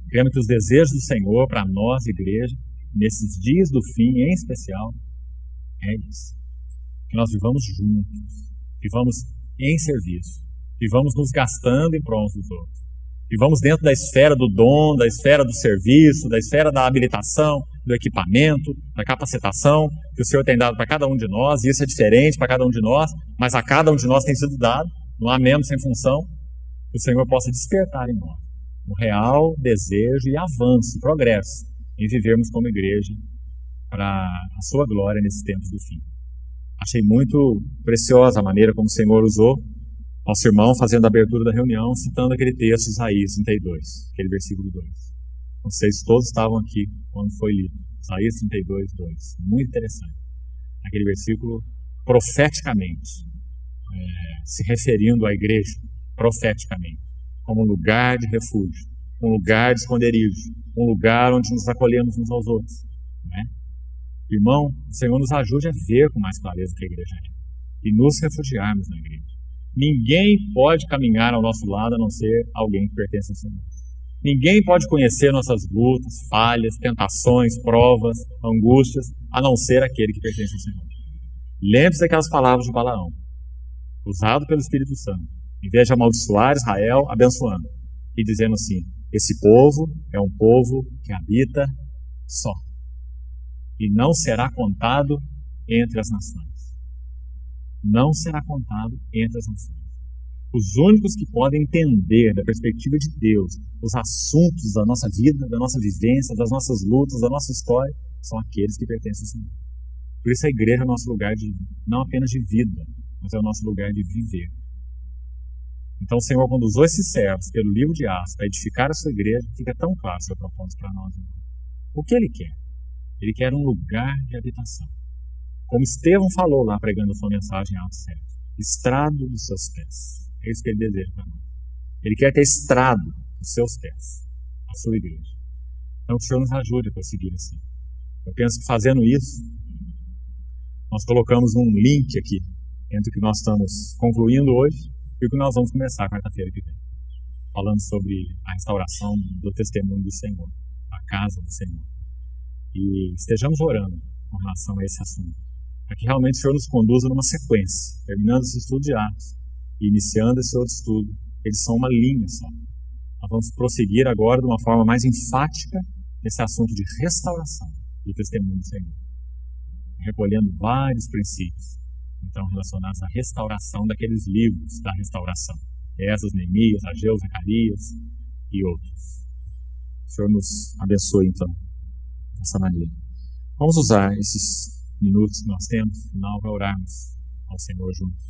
B: Cremos que os desejos do Senhor para nós, igreja, nesses dias do fim, em especial, é isso. Que nós vivamos juntos, vivamos em serviço, vivamos nos gastando em prol dos outros, vivamos dentro da esfera do dom, da esfera do serviço, da esfera da habilitação, do equipamento, da capacitação que o Senhor tem dado para cada um de nós, e isso é diferente para cada um de nós, mas a cada um de nós tem sido dado, não há membro sem função, que o Senhor possa despertar em nós um real desejo e avanço, progresso, em vivermos como igreja para a sua glória nesses tempos do fim. Achei muito preciosa a maneira como o Senhor usou nosso irmão fazendo a abertura da reunião, citando aquele texto de Isaías 32, aquele versículo 2. Não sei se todos estavam aqui quando foi lido. Isaías 32, 2. Muito interessante. Aquele versículo profeticamente, se referindo à igreja, profeticamente, como um lugar de refúgio, um lugar de esconderijo, um lugar onde nos acolhemos uns aos outros. Não é? Irmão, o Senhor nos ajude a ver com mais clareza o que a igreja é e nos refugiarmos na igreja. Ninguém pode caminhar ao nosso lado a não ser alguém que pertence ao Senhor. Ninguém pode conhecer nossas lutas, falhas, tentações, provas, angústias, a não ser aquele que pertence ao Senhor. Lembre-se daquelas palavras de Balaão, usado pelo Espírito Santo, em vez de amaldiçoar Israel, abençoando, e dizendo assim: esse povo é um povo que habita só, e não será contado entre as nações. Não será contado entre as nações. Os únicos que podem entender da perspectiva de Deus os assuntos da nossa vida, da nossa vivência, das nossas lutas, da nossa história, são aqueles que pertencem ao Senhor. Por isso a igreja é o nosso lugar de, não apenas de vida, mas é o nosso lugar de viver. Então o Senhor, quando usou esses servos pelo livro de Atos para edificar a sua igreja, fica tão claro o seu propósito para nós, irmãos. O que Ele quer? Ele quer um lugar de habitação. Como Estevão falou lá pregando a sua mensagem em Atos 7, estrado dos seus pés. É isso que Ele deseja para nós. Ele quer ter estrado dos seus pés, a sua igreja. Então que o Senhor nos ajude a prosseguir assim. Eu penso que fazendo isso, nós colocamos um link aqui entre o que nós estamos concluindo hoje e o que nós vamos começar quarta-feira que vem, falando sobre a restauração do testemunho do Senhor, a casa do Senhor. E estejamos orando com relação a esse assunto, para que realmente o Senhor nos conduza numa sequência, terminando esse estudo de Atos e iniciando esse outro estudo. Eles são uma linha só. Nós vamos prosseguir agora de uma forma mais enfática nesse assunto de restauração do testemunho do Senhor, recolhendo vários princípios, então, relacionados à restauração daqueles livros da restauração. Esdras, Neemias, Ageu, Zacarias e outros. O Senhor nos abençoe, então, dessa maneira. Vamos usar esses minutos que nós temos, no final, para orarmos ao Senhor juntos.